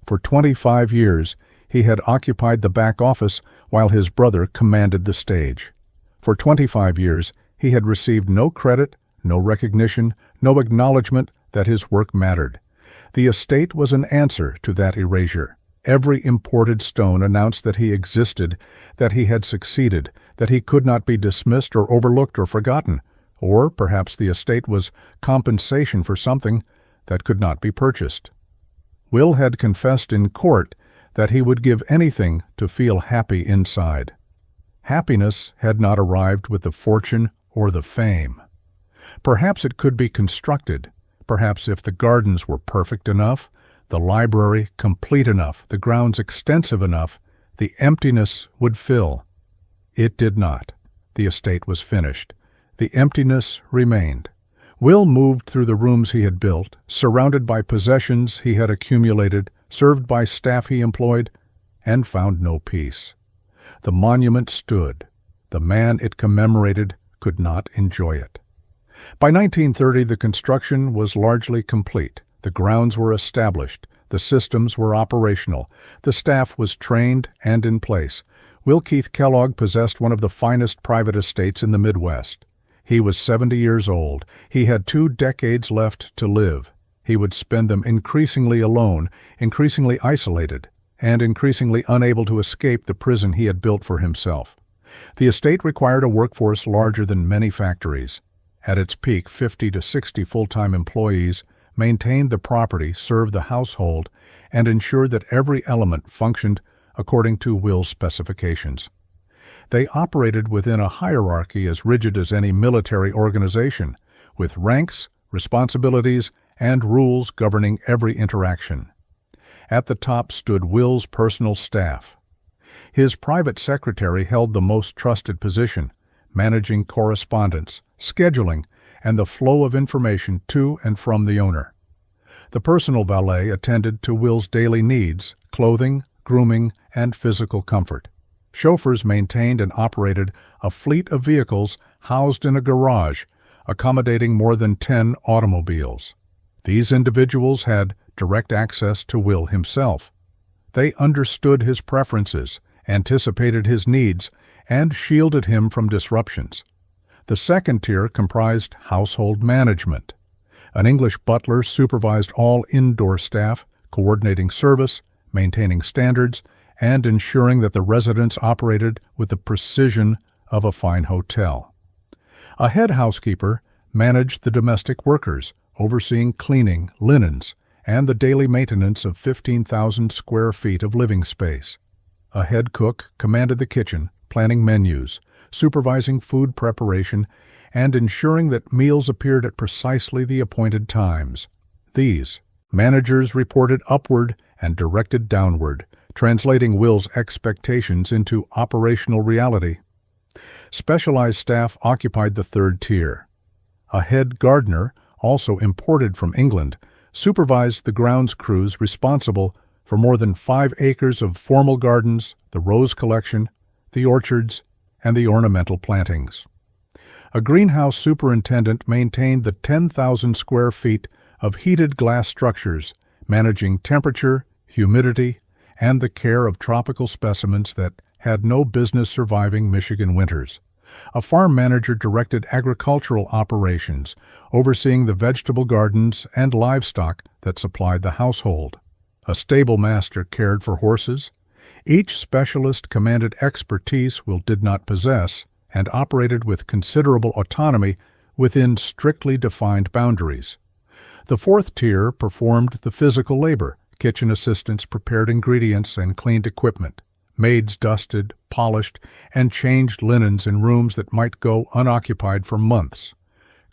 For 25 years, he had occupied the back office while his brother commanded the stage. For 25 years, he had received no credit, no recognition, no acknowledgement that his work mattered. The estate was an answer to that erasure. Every imported stone announced that he existed, that he had succeeded, that he could not be dismissed or overlooked or forgotten, or perhaps the estate was compensation for something that could not be purchased. Will had confessed in court that he would give anything to feel happy inside. Happiness had not arrived with the fortune or the fame. Perhaps it could be constructed. Perhaps if the gardens were perfect enough, the library complete enough, the grounds extensive enough, the emptiness would fill. It did not. The estate was finished. The emptiness remained. Will moved through the rooms he had built, surrounded by possessions he had accumulated, served by staff he employed, and found no peace. The monument stood. The man it commemorated could not enjoy it. By 1930, the construction was largely complete. The grounds were established. The systems were operational. The staff was trained and in place. Will Keith Kellogg possessed one of the finest private estates in the Midwest. He was 70 years old. He had 2 decades left to live. He would spend them increasingly alone, increasingly isolated, and increasingly unable to escape the prison he had built for himself. The estate required a workforce larger than many factories. At its peak, 50 to 60 full-time employees maintained the property, served the household, and ensured that every element functioned according to Will's specifications. They operated within a hierarchy as rigid as any military organization, with ranks, responsibilities, and rules governing every interaction. At the top stood Will's personal staff. His private secretary held the most trusted position, managing correspondence, scheduling, and the flow of information to and from the owner. The personal valet attended to Will's daily needs, clothing, grooming, and physical comfort. Chauffeurs maintained and operated a fleet of vehicles housed in a garage, accommodating more than 10 automobiles. These individuals had direct access to Will himself. They understood his preferences, anticipated his needs, and shielded him from disruptions. The second tier comprised household management. An English butler supervised all indoor staff, coordinating service, maintaining standards, and ensuring that the residence operated with the precision of a fine hotel. A head housekeeper managed the domestic workers, overseeing cleaning, linens, and the daily maintenance of 15,000 square feet of living space. A head cook commanded the kitchen, planning menus, supervising food preparation, and ensuring that meals appeared at precisely the appointed times. These managers reported upward and directed downward, translating Will's expectations into operational reality. Specialized staff occupied the third tier. A head gardener, also imported from England, supervised the grounds crews responsible for more than 5 acres of formal gardens, the rose collection, the orchards, and the ornamental plantings. A greenhouse superintendent maintained the 10,000 square feet of heated glass structures, managing temperature, humidity, and the care of tropical specimens that had no business surviving Michigan winters. A farm manager directed agricultural operations, overseeing the vegetable gardens and livestock that supplied the household. A stable master cared for horses. Each specialist commanded expertise Will did not possess and operated with considerable autonomy within strictly defined boundaries. The fourth tier performed the physical labor. Kitchen assistants prepared ingredients and cleaned equipment. Maids dusted, polished, and changed linens in rooms that might go unoccupied for months.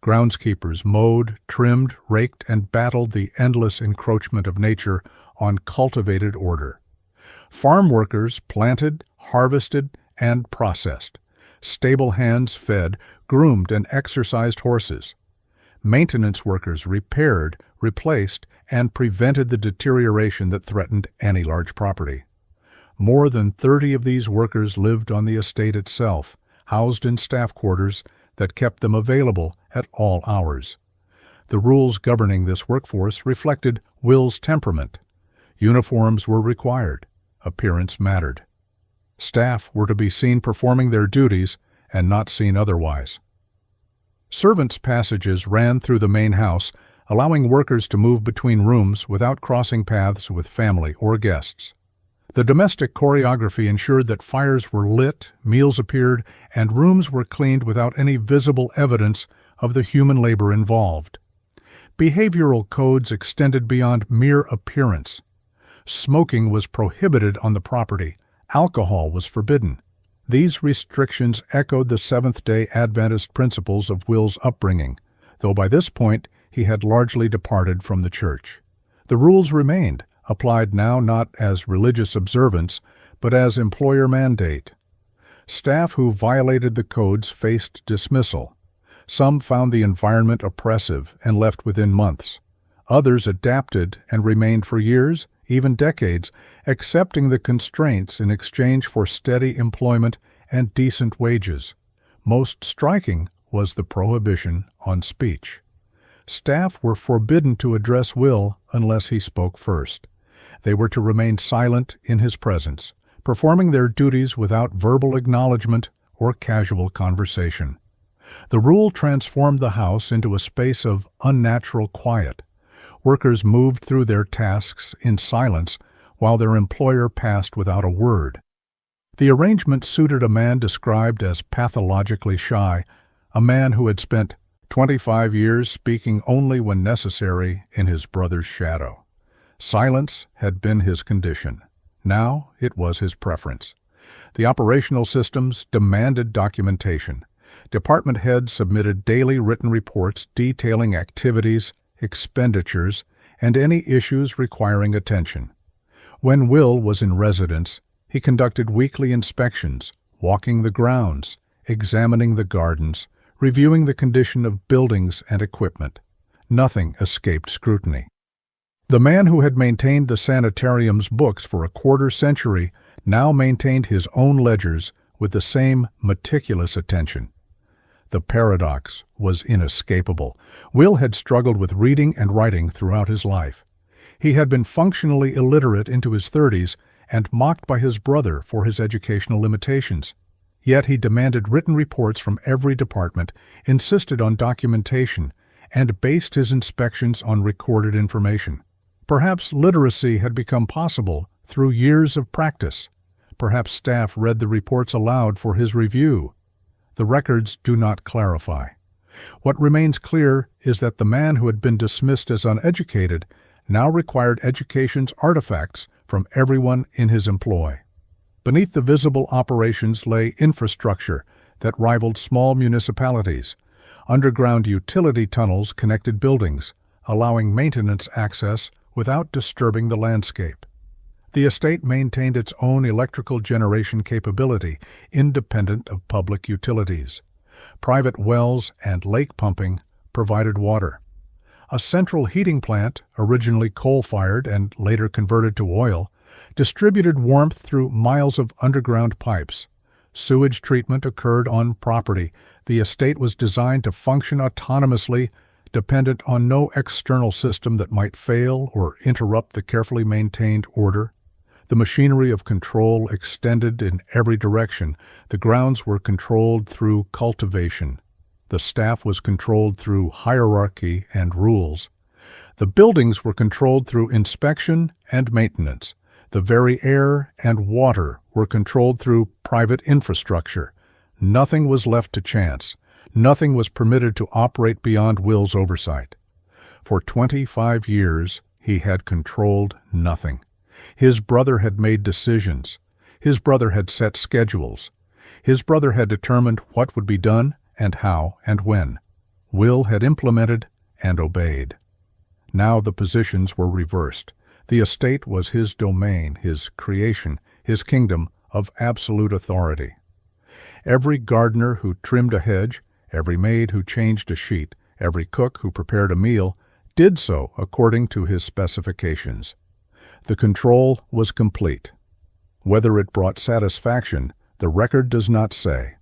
Groundskeepers mowed, trimmed, raked, and battled the endless encroachment of nature on cultivated order. Farm workers planted, harvested, and processed. Stable hands fed, groomed, and exercised horses. Maintenance workers repaired, replaced, and prevented the deterioration that threatened any large property. More than 30 of these workers lived on the estate itself, housed in staff quarters that kept them available at all hours. The rules governing this workforce reflected Will's temperament. Uniforms were required. Appearance mattered. Staff were to be seen performing their duties and not seen otherwise. Servants' passages ran through the main house, allowing workers to move between rooms without crossing paths with family or guests. The domestic choreography ensured that fires were lit, meals appeared, and rooms were cleaned without any visible evidence of the human labor involved. Behavioral codes extended beyond mere appearance. Smoking was prohibited on the property. Alcohol was forbidden. These restrictions echoed the Seventh-day Adventist principles of Will's upbringing, though by this point he had largely departed from the church. The rules remained, applied now not as religious observance, but as employer mandate. Staff who violated the codes faced dismissal. Some found the environment oppressive and left within months. Others adapted and remained for years, even decades, accepting the constraints in exchange for steady employment and decent wages. Most striking was the prohibition on speech. Staff were forbidden to address Will unless he spoke first. They were to remain silent in his presence, performing their duties without verbal acknowledgement or casual conversation. The rule transformed the house into a space of unnatural quiet. Workers moved through their tasks in silence while their employer passed without a word. The arrangement suited a man described as pathologically shy, a man who had spent 25 years speaking only when necessary in his brother's shadow. Silence had been his condition. Now it was his preference. The operational systems demanded documentation. Department heads submitted daily written reports detailing activities, expenditures, and any issues requiring attention. When Will was in residence, he conducted weekly inspections, walking the grounds, examining the gardens, reviewing the condition of buildings and equipment. Nothing escaped scrutiny. The man who had maintained the sanitarium's books for a quarter-century now maintained his own ledgers with the same meticulous attention. The paradox was inescapable. Will had struggled with reading and writing throughout his life. He had been functionally illiterate into his 30s and mocked by his brother for his educational limitations. Yet he demanded written reports from every department, insisted on documentation, and based his inspections on recorded information. Perhaps literacy had become possible through years of practice. Perhaps staff read the reports aloud for his review. The records do not clarify. What remains clear is that the man who had been dismissed as uneducated now required education's artifacts from everyone in his employ. Beneath the visible operations lay infrastructure that rivaled small municipalities. Underground utility tunnels connected buildings, allowing maintenance access without disturbing the landscape. The estate maintained its own electrical generation capability, independent of public utilities. Private wells and lake pumping provided water. A central heating plant, originally coal-fired and later converted to oil, distributed warmth through miles of underground pipes. Sewage treatment occurred on property. The estate was designed to function autonomously, dependent on no external system that might fail or interrupt the carefully maintained order. The machinery of control extended in every direction. The grounds were controlled through cultivation. The staff was controlled through hierarchy and rules. The buildings were controlled through inspection and maintenance. The very air and water were controlled through private infrastructure. Nothing was left to chance. Nothing was permitted to operate beyond Will's oversight. For 25 years, he had controlled nothing. His brother had made decisions. His brother had set schedules. His brother had determined what would be done and how and when. Will had implemented and obeyed. Now the positions were reversed. The estate was his domain, his creation, his kingdom of absolute authority. Every gardener who trimmed a hedge, every maid who changed a sheet, every cook who prepared a meal, did so according to his specifications. The control was complete. Whether it brought satisfaction, the record does not say.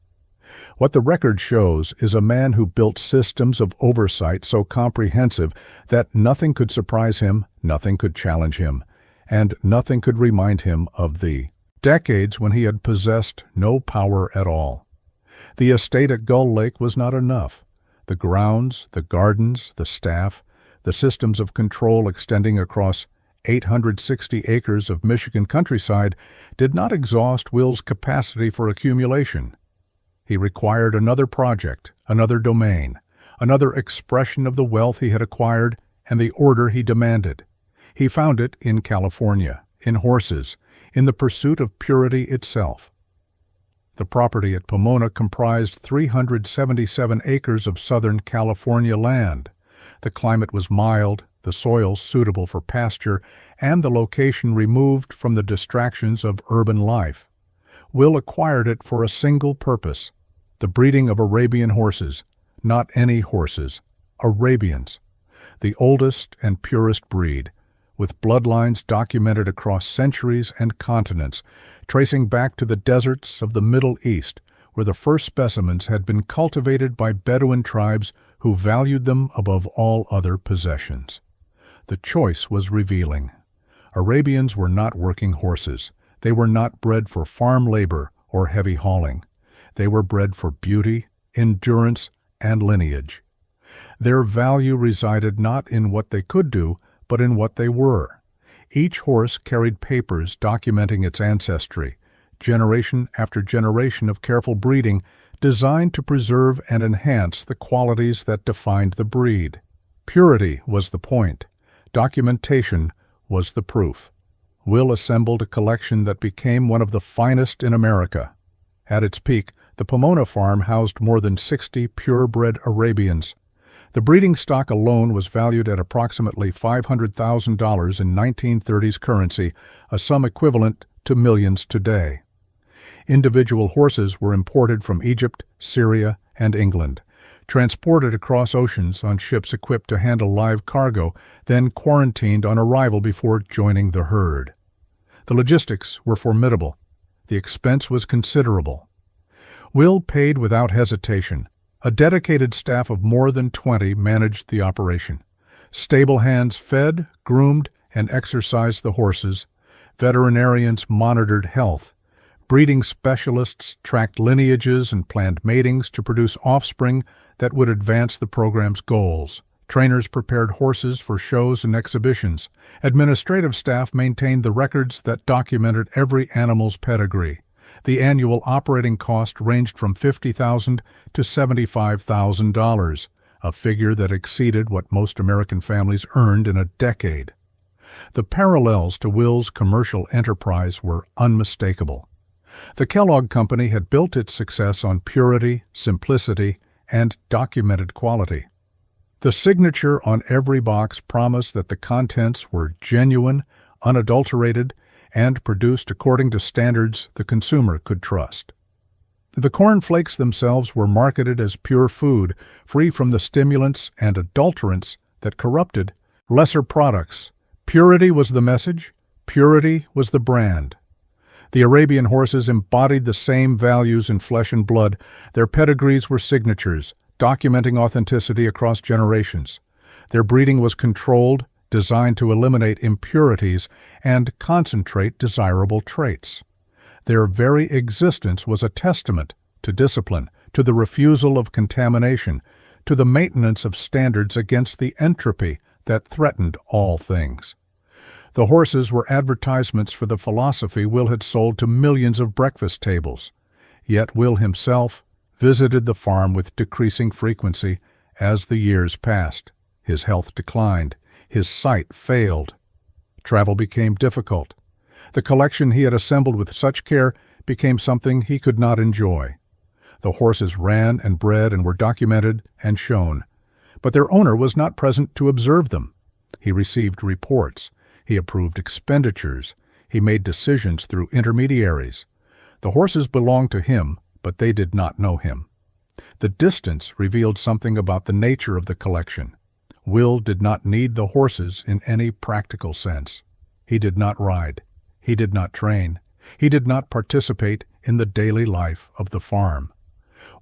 What the record shows is a man who built systems of oversight so comprehensive that nothing could surprise him, nothing could challenge him, and nothing could remind him of the decades when he had possessed no power at all. The estate at Gull Lake was not enough. The grounds, the gardens, the staff, the systems of control extending across 860 acres of Michigan countryside did not exhaust Will's capacity for accumulation. He required another project, another domain, another expression of the wealth he had acquired and the order he demanded. He found it in California, in horses, in the pursuit of purity itself. The property at Pomona comprised 377 acres of Southern California land. The climate was mild, the soil suitable for pasture, and the location removed from the distractions of urban life. Will acquired it for a single purpose: the breeding of Arabian horses, not any horses, Arabians, the oldest and purest breed, with bloodlines documented across centuries and continents, tracing back to the deserts of the Middle East, where the first specimens had been cultivated by Bedouin tribes who valued them above all other possessions. The choice was revealing. Arabians were not working horses. They were not bred for farm labor or heavy hauling. They were bred for beauty, endurance, and lineage. Their value resided not in what they could do, but in what they were. Each horse carried papers documenting its ancestry, generation after generation of careful breeding designed to preserve and enhance the qualities that defined the breed. Purity was the point. Documentation was the proof. Will assembled a collection that became one of the finest in America. At its peak, the Pomona farm housed more than 60 purebred Arabians. The breeding stock alone was valued at approximately $500,000 in 1930s currency, a sum equivalent to millions today. Individual horses were imported from Egypt, Syria, and England, transported across oceans on ships equipped to handle live cargo, then quarantined on arrival before joining the herd. The logistics were formidable. The expense was considerable. Will paid without hesitation. A dedicated staff of more than 20 managed the operation. Stable hands fed, groomed, and exercised the horses. Veterinarians monitored health. Breeding specialists tracked lineages and planned matings to produce offspring that would advance the program's goals. Trainers prepared horses for shows and exhibitions. Administrative staff maintained the records that documented every animal's pedigree. The annual operating cost ranged from $50,000 to $75,000, a figure that exceeded what most American families earned in a decade. The parallels to Will's commercial enterprise were unmistakable. The Kellogg Company had built its success on purity, simplicity, and documented quality. The signature on every box promised that the contents were genuine, unadulterated, and produced according to standards the consumer could trust. The cornflakes themselves were marketed as pure food, free from the stimulants and adulterants that corrupted lesser products. Purity was the message, purity was the brand. The Arabian horses embodied the same values in flesh and blood. Their pedigrees were signatures, documenting authenticity across generations. Their breeding was controlled, designed to eliminate impurities and concentrate desirable traits. Their very existence was a testament to discipline, to the refusal of contamination, to the maintenance of standards against the entropy that threatened all things. The horses were advertisements for the philosophy Will had sold to millions of breakfast tables. Yet Will himself visited the farm with decreasing frequency as the years passed. His health declined. His sight failed. Travel became difficult. The collection he had assembled with such care became something he could not enjoy. The horses ran and bred and were documented and shown, but their owner was not present to observe them. He received reports. He approved expenditures. He made decisions through intermediaries. The horses belonged to him, but they did not know him. The distance revealed something about the nature of the collection. Will did not need the horses in any practical sense. He did not ride. He did not train. He did not participate in the daily life of the farm.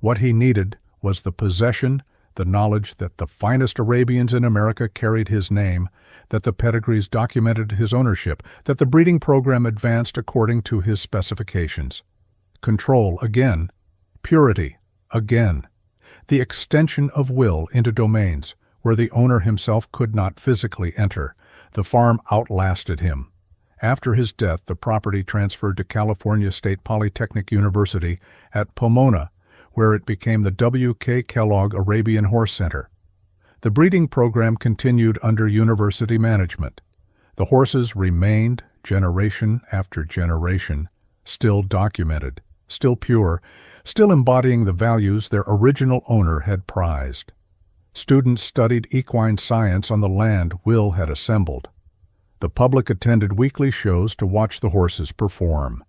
What he needed was the possession, the knowledge that the finest Arabians in America carried his name, that the pedigrees documented his ownership, that the breeding program advanced according to his specifications. Control again. Purity again. The extension of will into domains where the owner himself could not physically enter. The farm outlasted him. After his death, the property transferred to California State Polytechnic University at Pomona, where it became the W.K. Kellogg Arabian Horse Center. The breeding program continued under university management. The horses remained, generation after generation, still documented, still pure, still embodying the values their original owner had prized. Students studied equine science on the land Will had assembled. The public attended weekly shows to watch the horses perform.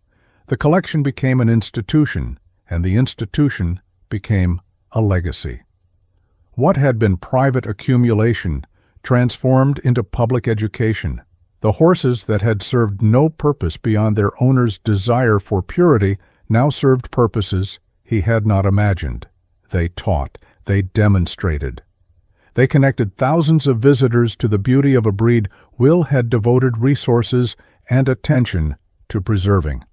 The collection became an institution, and the institution became a legacy. What had been private accumulation transformed into public education. The horses that had served no purpose beyond their owner's desire for purity now served purposes he had not imagined. They taught, they demonstrated. They connected thousands of visitors to the beauty of a breed Will had devoted resources and attention to preserving.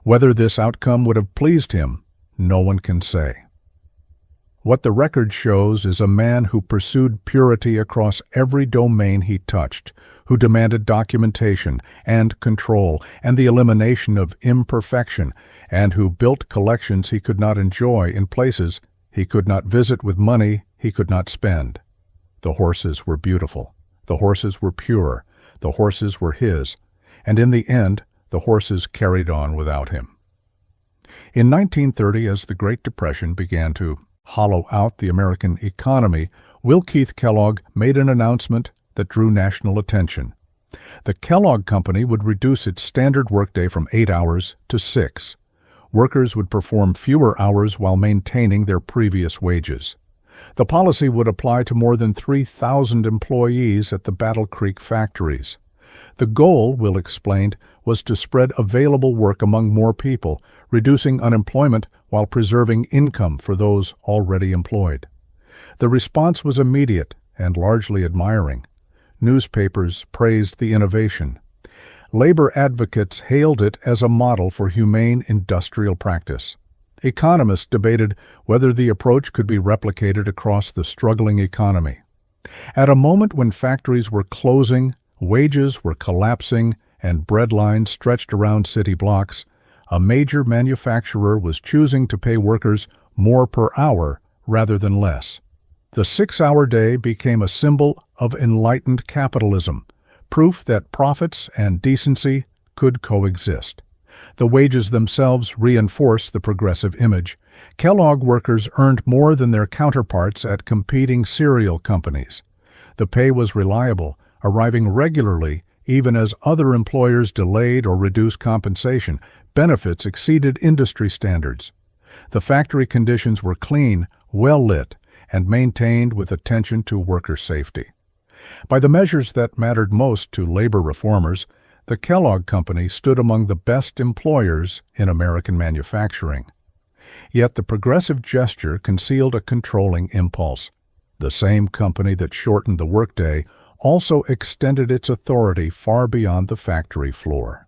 Whether this outcome would have pleased him, no one can say. What the record shows is a man who pursued purity across every domain he touched, who demanded documentation and control and the elimination of imperfection, and who built collections he could not enjoy in places he could not visit with money he could not spend. The horses were beautiful. The horses were pure. The horses were his. And in the end, the horses carried on without him. In 1930, as the Great Depression began to hollow out the American economy, Will Keith Kellogg made an announcement that drew national attention. The Kellogg Company would reduce its standard workday from 8 hours to 6. Workers would perform fewer hours while maintaining their previous wages. The policy would apply to more than 3,000 employees at the Battle Creek factories. The goal, Will explained, was to spread available work among more people, reducing unemployment while preserving income for those already employed. The response was immediate and largely admiring. Newspapers praised the innovation. Labor advocates hailed it as a model for humane industrial practice. Economists debated whether the approach could be replicated across the struggling economy. At a moment when factories were closing, wages were collapsing, and bread lines stretched around city blocks, a major manufacturer was choosing to pay workers more per hour rather than less. The 6-hour day became a symbol of enlightened capitalism, proof that profits and decency could coexist. The wages themselves reinforced the progressive image. Kellogg workers earned more than their counterparts at competing cereal companies. The pay was reliable, arriving regularly even as other employers delayed or reduced compensation. Benefits exceeded industry standards. The factory conditions were clean, well-lit, and maintained with attention to worker safety. By the measures that mattered most to labor reformers, the Kellogg Company stood among the best employers in American manufacturing. Yet the progressive gesture concealed a controlling impulse. The same company that shortened the workday also extended its authority far beyond the factory floor.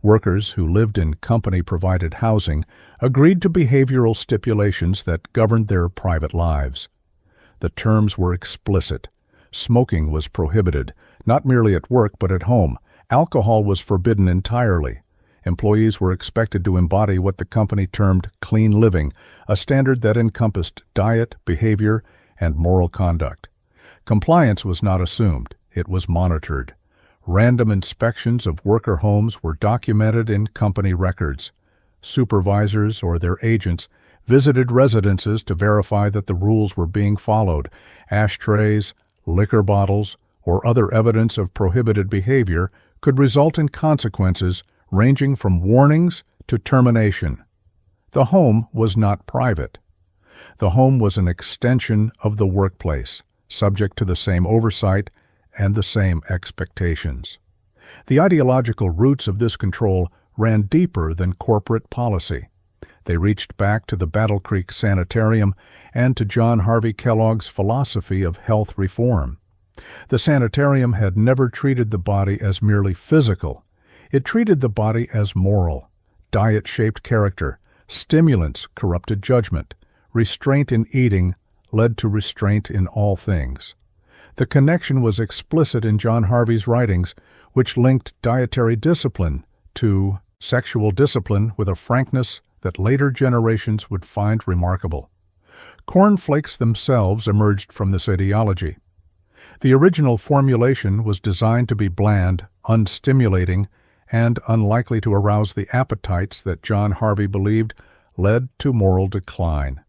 Workers who lived in company-provided housing agreed to behavioral stipulations that governed their private lives. The terms were explicit. Smoking was prohibited, not merely at work but at home. Alcohol was forbidden entirely. Employees were expected to embody what the company termed clean living, a standard that encompassed diet, behavior, and moral conduct. Compliance was not assumed, it was monitored. Random inspections of worker homes were documented in company records. Supervisors or their agents visited residences to verify that the rules were being followed. Ashtrays, liquor bottles, or other evidence of prohibited behavior could result in consequences ranging from warnings to termination. The home was not private. The home was an extension of the workplace, subject to the same oversight and the same expectations. The ideological roots of this control ran deeper than corporate policy. They reached back to the Battle Creek Sanitarium and to John Harvey Kellogg's philosophy of health reform. The sanitarium had never treated the body as merely physical. It treated the body as moral. Diet shaped character. Stimulants corrupted judgment. Restraint in eating led to restraint in all things. The connection was explicit in John Harvey's writings, which linked dietary discipline to sexual discipline with a frankness that later generations would find remarkable. Cornflakes themselves emerged from this ideology. The original formulation was designed to be bland, unstimulating, and unlikely to arouse the appetites that John Harvey believed led to moral decline.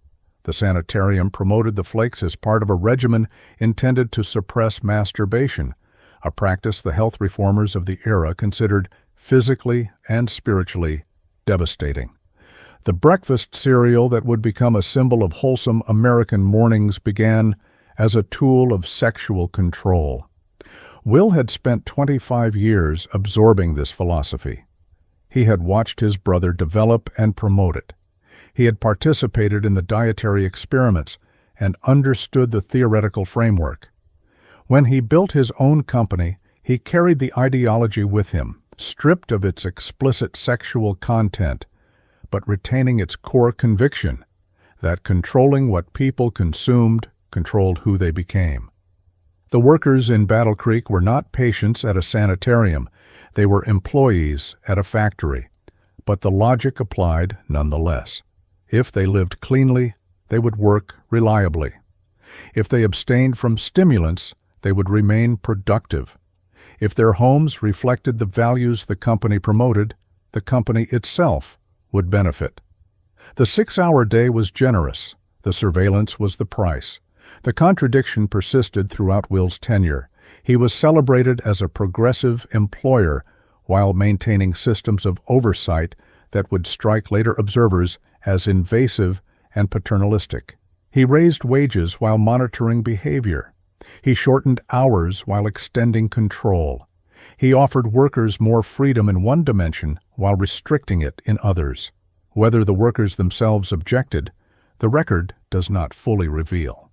The sanitarium promoted the flakes as part of a regimen intended to suppress masturbation, a practice the health reformers of the era considered physically and spiritually devastating. The breakfast cereal that would become a symbol of wholesome American mornings began as a tool of sexual control. Will had spent 25 years absorbing this philosophy. He had watched his brother develop and promote it. He had participated in the dietary experiments and understood the theoretical framework. When he built his own company, he carried the ideology with him, stripped of its explicit sexual content, but retaining its core conviction that controlling what people consumed controlled who they became. The workers in Battle Creek were not patients at a sanitarium. They were employees at a factory. But the logic applied nonetheless. If they lived cleanly, they would work reliably. If they abstained from stimulants, they would remain productive. If their homes reflected the values the company promoted, the company itself would benefit. The 6-hour day was generous. The surveillance was the price. The contradiction persisted throughout Will's tenure. He was celebrated as a progressive employer while maintaining systems of oversight that would strike later observers as invasive and paternalistic. He raised wages while monitoring behavior. He shortened hours while extending control. He offered workers more freedom in one dimension while restricting it in others. Whether the workers themselves objected, the record does not fully reveal.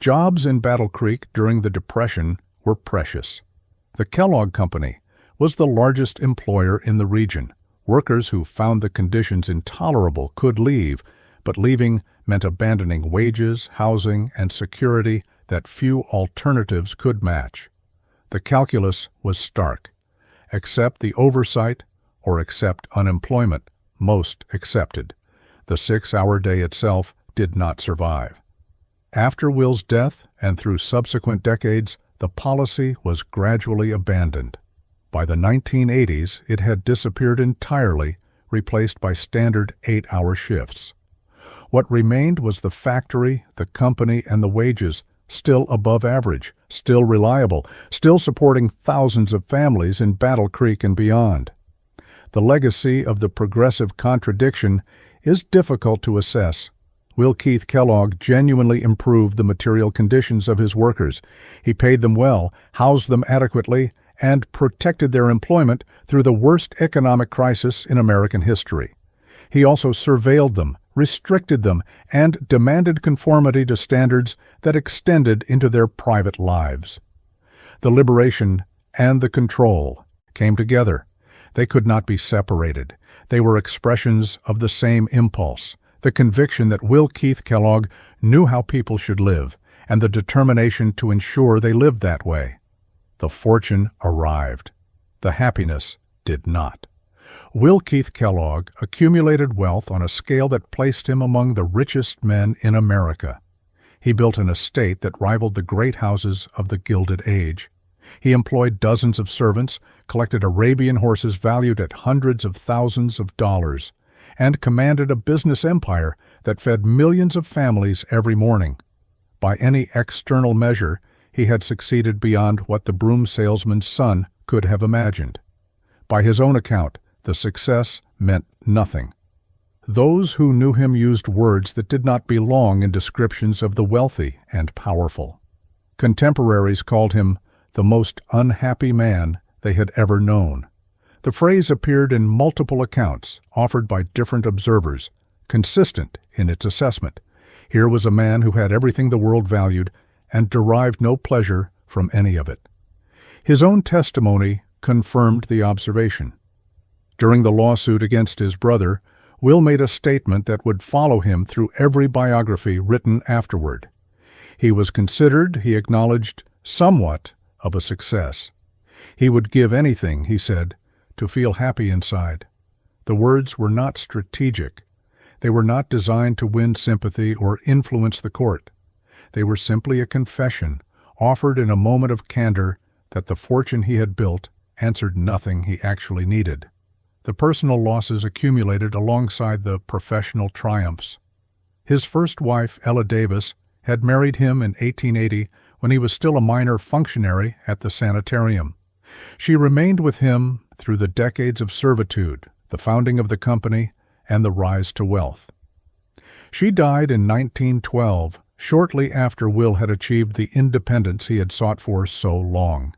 Jobs in Battle Creek during the Depression were precious. The Kellogg Company was the largest employer in the region. Workers who found the conditions intolerable could leave, but leaving meant abandoning wages, housing, and security that few alternatives could match. The calculus was stark. Accept the oversight or accept unemployment. Most accepted. The 6-hour day itself did not survive. After Will's death and through subsequent decades, the policy was gradually abandoned. By the 1980s, it had disappeared entirely, replaced by standard 8-hour shifts. What remained was the factory, the company, and the wages, still above average, still reliable, still supporting thousands of families in Battle Creek and beyond. The legacy of the progressive contradiction is difficult to assess. Will Keith Kellogg genuinely improved the material conditions of his workers. He paid them well, housed them adequately, and protected their employment through the worst economic crisis in American history. He also surveilled them, restricted them, and demanded conformity to standards that extended into their private lives. The liberation and the control came together. They could not be separated. They were expressions of the same impulse, the conviction that Will Keith Kellogg knew how people should live, and the determination to ensure they lived that way. The fortune arrived. The happiness did not. Will Keith Kellogg accumulated wealth on a scale that placed him among the richest men in America. He built an estate that rivaled the great houses of the Gilded Age. He employed dozens of servants, collected Arabian horses valued at hundreds of thousands of dollars, and commanded a business empire that fed millions of families every morning. By any external measure, he had succeeded beyond what the broom salesman's son could have imagined. By his own account, the success meant nothing. Those who knew him used words that did not belong in descriptions of the wealthy and powerful. Contemporaries called him the most unhappy man they had ever known. The phrase appeared in multiple accounts offered by different observers, consistent in its assessment. Here was a man who had everything the world valued and derived no pleasure from any of it. His own testimony confirmed the observation. During the lawsuit against his brother, Will made a statement that would follow him through every biography written afterward. He was considered, he acknowledged, somewhat of a success. He would give anything, he said, to feel happy inside. The words were not strategic. They were not designed to win sympathy or influence the court. They were simply a confession, offered in a moment of candor, that the fortune he had built answered nothing he actually needed. The personal losses accumulated alongside the professional triumphs. His first wife, Ella Davis, had married him in 1880 when he was still a minor functionary at the sanitarium. She remained with him through the decades of servitude, the founding of the company, and the rise to wealth. She died in 1912, shortly after Will had achieved the independence he had sought for so long.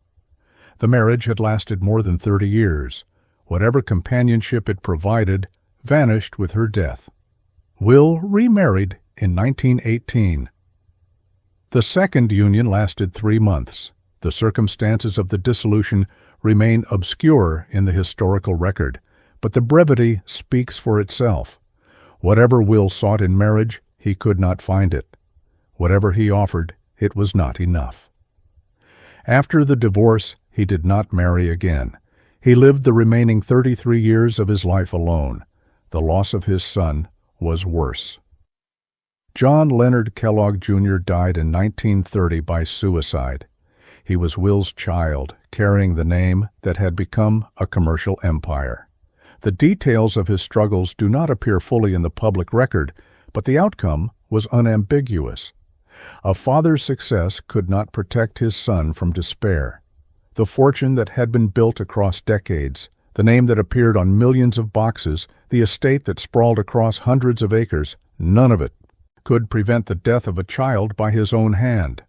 The marriage had lasted more than 30 years. Whatever companionship it provided vanished with her death. Will remarried in 1918. The second union lasted 3 months. The circumstances of the dissolution remain obscure in the historical record, but the brevity speaks for itself. Whatever Will sought in marriage, he could not find it. Whatever he offered, it was not enough. After the divorce, he did not marry again. He lived the remaining 33 years of his life alone. The loss of his son was worse. John Leonard Kellogg, Jr. died in 1930 by suicide. He was Will's child, carrying the name that had become a commercial empire. The details of his struggles do not appear fully in the public record, but the outcome was unambiguous. A father's success could not protect his son from despair. The fortune that had been built across decades, the name that appeared on millions of boxes, the estate that sprawled across hundreds of acres, none of it could prevent the death of a child by his own hand.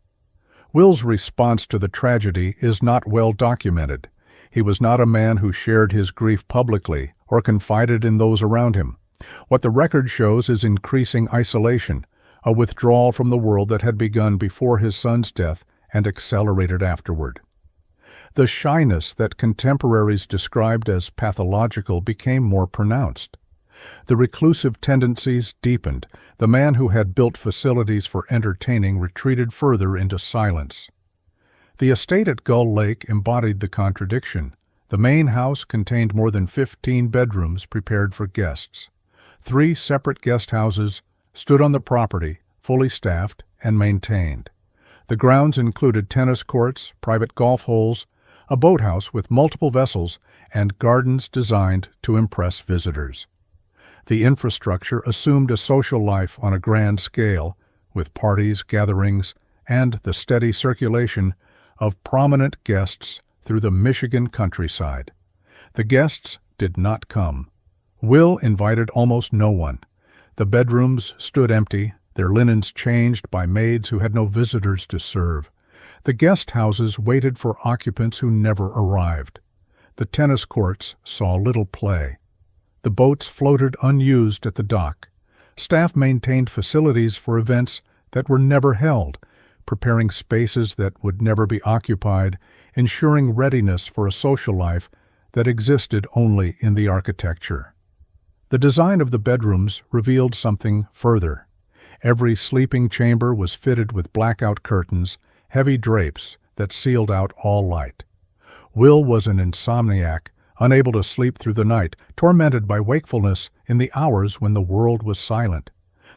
Will's response to the tragedy is not well documented. He was not a man who shared his grief publicly or confided in those around him. What the record shows is increasing isolation, a withdrawal from the world that had begun before his son's death and accelerated afterward. The shyness that contemporaries described as pathological became more pronounced. The reclusive tendencies deepened. The man who had built facilities for entertaining retreated further into silence. The estate at Gull Lake embodied the contradiction. The main house contained more than 15 bedrooms prepared for guests. 3 separate guest houses stood on the property, fully staffed and maintained. The grounds included tennis courts, private golf holes, a boathouse with multiple vessels, and gardens designed to impress visitors. The infrastructure assumed a social life on a grand scale, with parties, gatherings, and the steady circulation of prominent guests through the Michigan countryside. The guests did not come. Will invited almost no one. The bedrooms stood empty, their linens changed by maids who had no visitors to serve. The guest houses waited for occupants who never arrived. The tennis courts saw little play. The boats floated unused at the dock. Staff maintained facilities for events that were never held, preparing spaces that would never be occupied, ensuring readiness for a social life that existed only in the architecture. The design of the bedrooms revealed something further. Every sleeping chamber was fitted with blackout curtains, heavy drapes that sealed out all light. Will was an insomniac, unable to sleep through the night, tormented by wakefulness in the hours when the world was silent.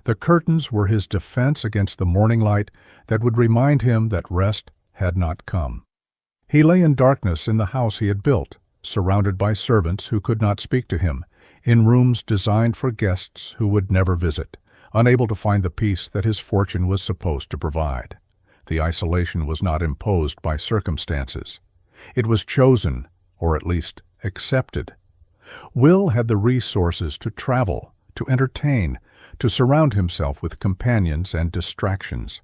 The curtains were his defense against the morning light that would remind him that rest had not come. He lay in darkness in the house he had built, surrounded by servants who could not speak to him, in rooms designed for guests who would never visit, unable to find the peace that his fortune was supposed to provide. The isolation was not imposed by circumstances. It was chosen, or at least accepted. Will had the resources to travel, to entertain, to surround himself with companions and distractions.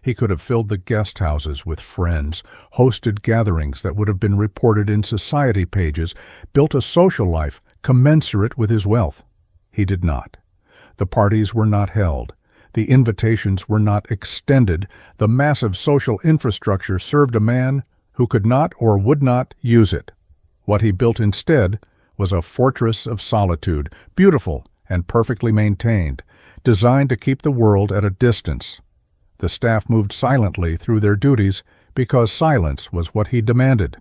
He could have filled the guest houses with friends, hosted gatherings that would have been reported in society pages, built a social life commensurate with his wealth. He did not. The parties were not held. The invitations were not extended. The massive social infrastructure served a man who could not or would not use it. What he built instead was a fortress of solitude, beautiful and perfectly maintained, designed to keep the world at a distance. The staff moved silently through their duties because silence was what he demanded.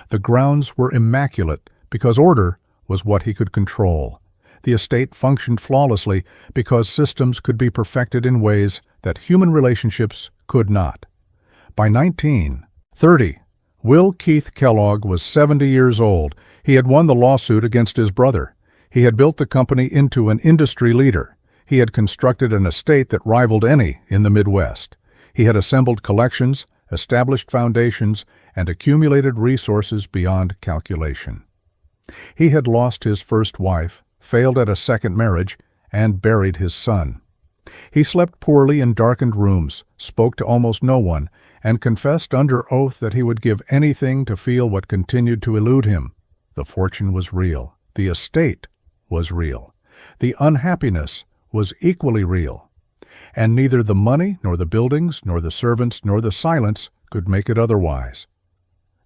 The grounds were immaculate because order was what he could control. The estate functioned flawlessly because systems could be perfected in ways that human relationships could not. By 1930, Will Keith Kellogg was 70 years old. He had won the lawsuit against his brother. He had built the company into an industry leader. He had constructed an estate that rivaled any in the Midwest. He had assembled collections, established foundations, and accumulated resources beyond calculation. He had lost his first wife, failed at a second marriage, and buried his son. He slept poorly in darkened rooms, spoke to almost no one, and confessed under oath that he would give anything to feel what continued to elude him. The fortune was real. The estate was real. The unhappiness was equally real. And neither the money, nor the buildings, nor the servants, nor the silence could make it otherwise.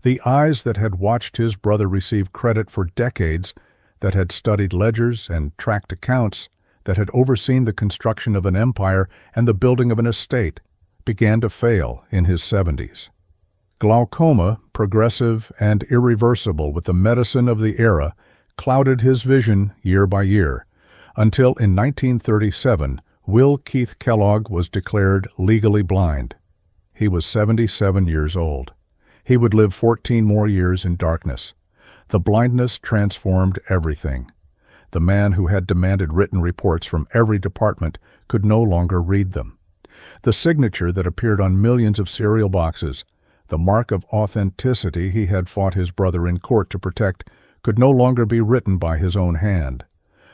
The eyes that had watched his brother receive credit for decades, that had studied ledgers and tracked accounts, that had overseen the construction of an empire and the building of an estate, began to fail in his 70s. Glaucoma, progressive and irreversible with the medicine of the era, clouded his vision year by year, until in 1937, Will Keith Kellogg was declared legally blind. He was 77 years old. He would live 14 more years in darkness. The blindness transformed everything. The man who had demanded written reports from every department could no longer read them. The signature that appeared on millions of cereal boxes, the mark of authenticity he had fought his brother in court to protect, could no longer be written by his own hand.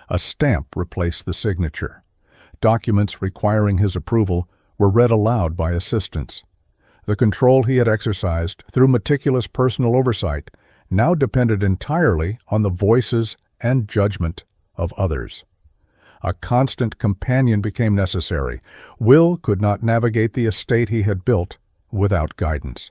A stamp replaced the signature. Documents requiring his approval were read aloud by assistants. The control he had exercised through meticulous personal oversight now depended entirely on the voices and judgment of others. A constant companion became necessary. Will could not navigate the estate he had built without guidance.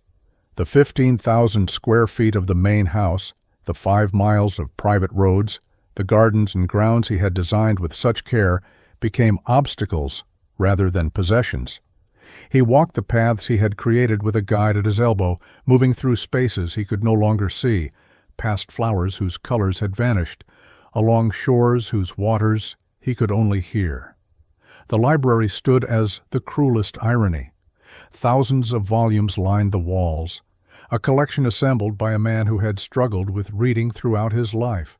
The 15,000 square feet of the main house, the 5 miles of private roads, the gardens and grounds he had designed with such care became obstacles rather than possessions. He walked the paths he had created with a guide at his elbow, moving through spaces he could no longer see, past flowers whose colors had vanished, along shores whose waters he could only hear. The library stood as the cruelest irony. Thousands of volumes lined the walls, a collection assembled by a man who had struggled with reading throughout his life.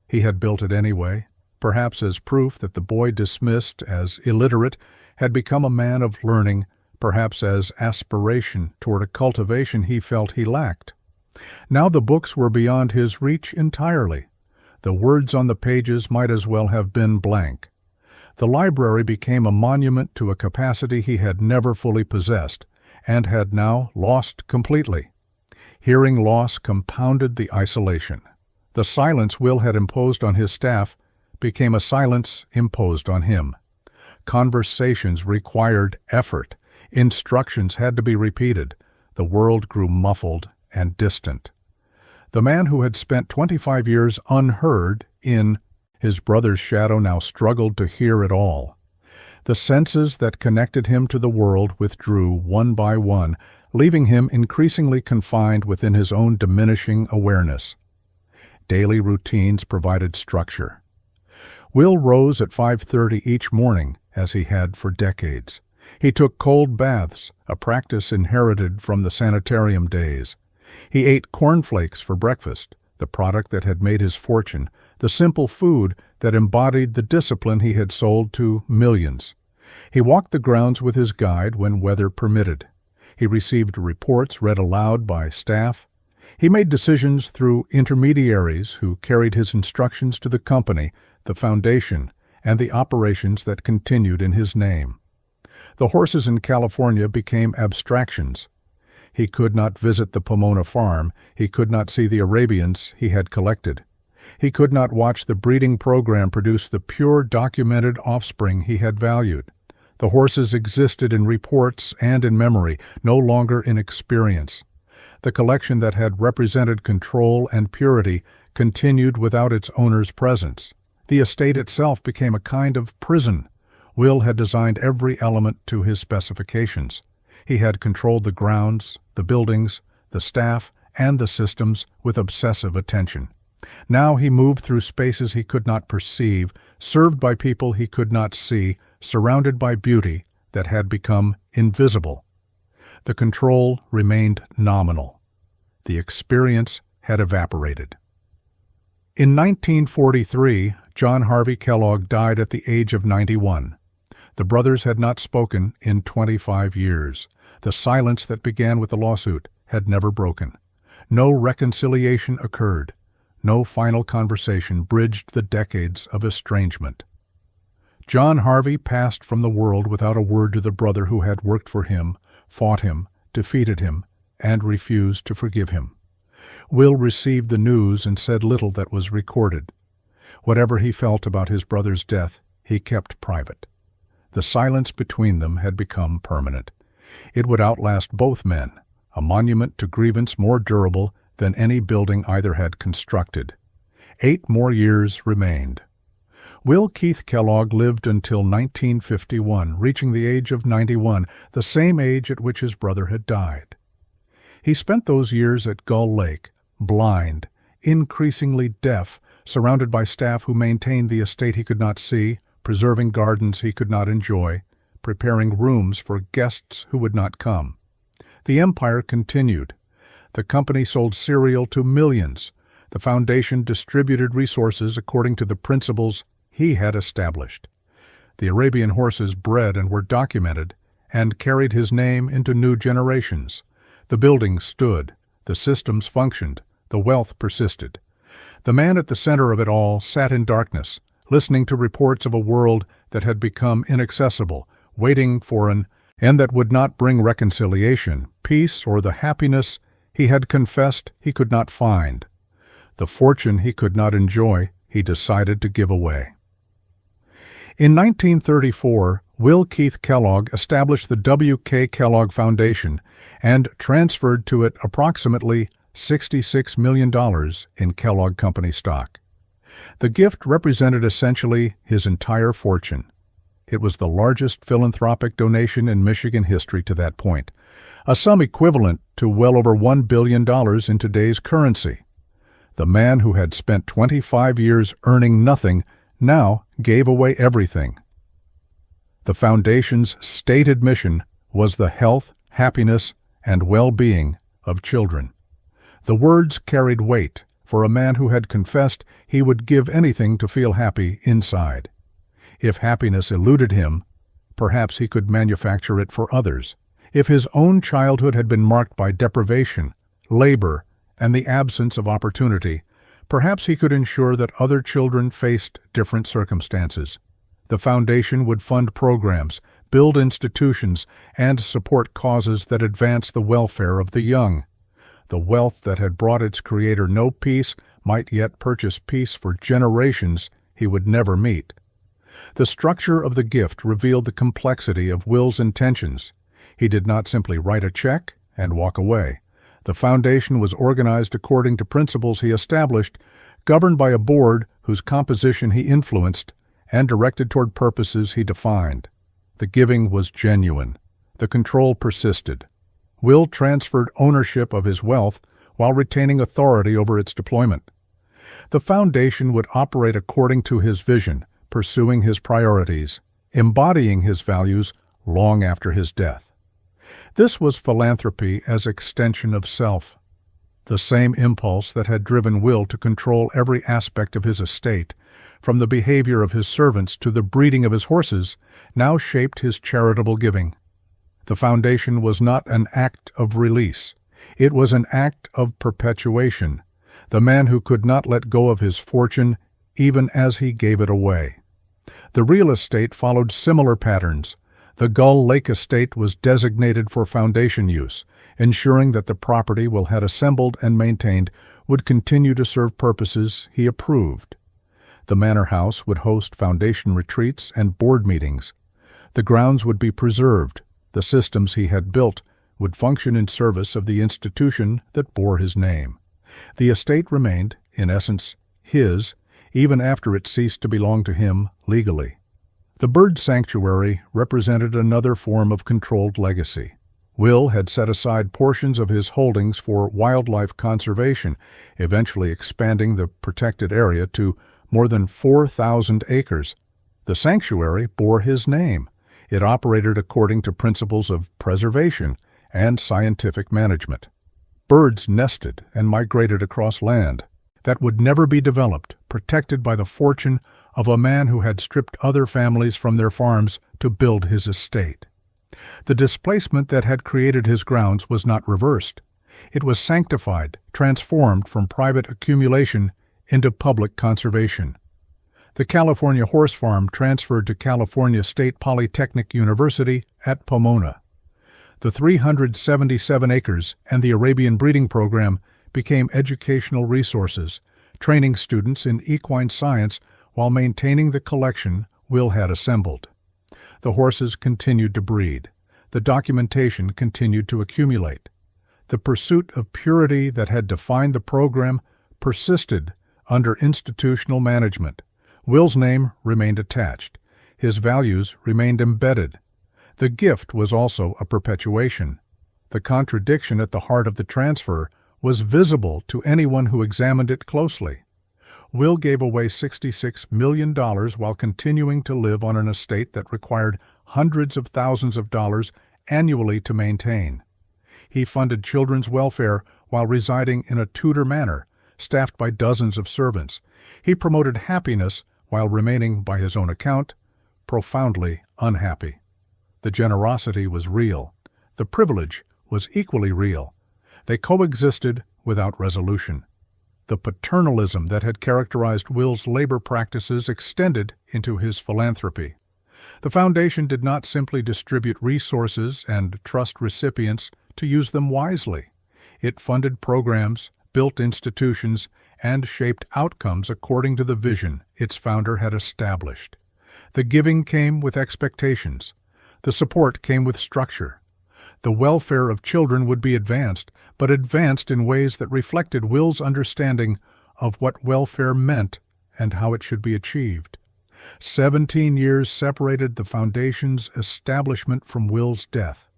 He had built it anyway, perhaps as proof that the boy dismissed as illiterate had become a man of learning, perhaps as aspiration toward a cultivation he felt he lacked. Now the books were beyond his reach entirely. The words on the pages might as well have been blank. The library became a monument to a capacity he had never fully possessed, and had now lost completely. Hearing loss compounded the isolation. The silence Will had imposed on his staff became a silence imposed on him. Conversations required effort. Instructions had to be repeated. The world grew muffled and distant. The man who had spent 25 years unheard in his brother's shadow now struggled to hear it all. The senses that connected him to the world withdrew one by one, leaving him increasingly confined within his own diminishing awareness. Daily routines provided structure. Will rose at 5:30 each morning, as he had for decades. He took cold baths, a practice inherited from the sanitarium days. He ate cornflakes for breakfast, the product that had made his fortune, the simple food that embodied the discipline he had sold to millions. He walked the grounds with his guide when weather permitted. He received reports read aloud by staff. He made decisions through intermediaries who carried his instructions to the company, the foundation, and the operations that continued in his name. The horses in California became abstractions. He could not visit the Pomona farm. He could not see the Arabians he had collected. He could not watch the breeding program produce the pure documented offspring he had valued. The horses existed in reports and in memory, no longer in experience. The collection that had represented control and purity continued without its owner's presence. The estate itself became a kind of prison. Will had designed every element to his specifications. He had controlled the grounds, the buildings, the staff, and the systems with obsessive attention. Now he moved through spaces he could not perceive, served by people he could not see, surrounded by beauty that had become invisible. The control remained nominal. The experience had evaporated. In 1943, John Harvey Kellogg died at the age of 91. The brothers had not spoken in 25 years. The silence that began with the lawsuit had never broken. No reconciliation occurred. No final conversation bridged the decades of estrangement. John Harvey passed from the world without a word to the brother who had worked for him, fought him, defeated him, and refused to forgive him. Will received the news and said little that was recorded. Whatever he felt about his brother's death, he kept private. The silence between them had become permanent. It would outlast both men, a monument to grievance more durable than any building either had constructed. 8 more years remained. Will Keith Kellogg lived until 1951, reaching the age of 91, the same age at which his brother had died. He spent those years at Gull Lake, blind, increasingly deaf, surrounded by staff who maintained the estate he could not see, preserving gardens he could not enjoy, preparing rooms for guests who would not come. The empire continued. The company sold cereal to millions. The foundation distributed resources according to the principles he had established. The Arabian horses bred and were documented and carried his name into new generations. The buildings stood, the systems functioned, the wealth persisted. The man at the center of it all sat in darkness, listening to reports of a world that had become inaccessible, waiting for an end that would not bring reconciliation, peace, or the happiness he had confessed he could not find. The fortune he could not enjoy, he decided to give away. In 1934, Will Keith Kellogg established the W.K. Kellogg Foundation and transferred to it approximately $66 million in Kellogg Company stock. The gift represented essentially his entire fortune. It was the largest philanthropic donation in Michigan history to that point, a sum equivalent to well over $1 billion in today's currency. The man who had spent 25 years earning nothing now gave away everything. The foundation's stated mission was the health, happiness, and well-being of children. The words carried weight for a man who had confessed he would give anything to feel happy inside. If happiness eluded him, perhaps he could manufacture it for others. If his own childhood had been marked by deprivation, labor, and the absence of opportunity, perhaps he could ensure that other children faced different circumstances. The foundation would fund programs, build institutions, and support causes that advance the welfare of the young. The wealth that had brought its creator no peace might yet purchase peace for generations he would never meet. The structure of the gift revealed the complexity of Will's intentions. He did not simply write a check and walk away. The foundation was organized according to principles he established, governed by a board whose composition he influenced, and directed toward purposes he defined. The giving was genuine. The control persisted. Will transferred ownership of his wealth while retaining authority over its deployment. The foundation would operate according to his vision, pursuing his priorities, embodying his values long after his death. This was philanthropy as extension of self. The same impulse that had driven Will to control every aspect of his estate, from the behavior of his servants to the breeding of his horses, now shaped his charitable giving. The foundation was not an act of release. It was an act of perpetuation. The man who could not let go of his fortune even as he gave it away. The real estate followed similar patterns. The Gull Lake estate was designated for foundation use, ensuring that the property Will had assembled and maintained would continue to serve purposes he approved. The manor house would host foundation retreats and board meetings. The grounds would be preserved. The systems he had built would function in service of the institution that bore his name. The estate remained, in essence, his, even after it ceased to belong to him legally. The bird sanctuary represented another form of controlled legacy. Will had set aside portions of his holdings for wildlife conservation, eventually expanding the protected area to more than 4,000 acres. The sanctuary bore his name. It operated according to principles of preservation and scientific management. Birds nested and migrated across land that would never be developed, protected by the fortune of a man who had stripped other families from their farms to build his estate. The displacement that had created his grounds was not reversed. It was sanctified, transformed from private accumulation into public conservation. The California horse farm transferred to California State Polytechnic University at Pomona. The 377 acres and the Arabian breeding program became educational resources, training students in equine science while maintaining the collection Will had assembled. The horses continued to breed. The documentation continued to accumulate. The pursuit of purity that had defined the program persisted under institutional management. Will's name remained attached. His values remained embedded. The gift was also a perpetuation. The contradiction at the heart of the transfer was visible to anyone who examined it closely. Will gave away $66 million while continuing to live on an estate that required hundreds of thousands of dollars annually to maintain. He funded children's welfare while residing in a Tudor manor, staffed by dozens of servants. He promoted happiness while remaining, by his own account, profoundly unhappy. The generosity was real. The privilege was equally real. They coexisted without resolution. The paternalism that had characterized Will's labor practices extended into his philanthropy. The foundation did not simply distribute resources and trust recipients to use them wisely. It funded programs, built institutions, and shaped outcomes according to the vision its founder had established. The giving came with expectations. The support came with structure. The welfare of children would be advanced, but advanced in ways that reflected Will's understanding of what welfare meant and how it should be achieved. 17 years separated the foundation's establishment from Will's death.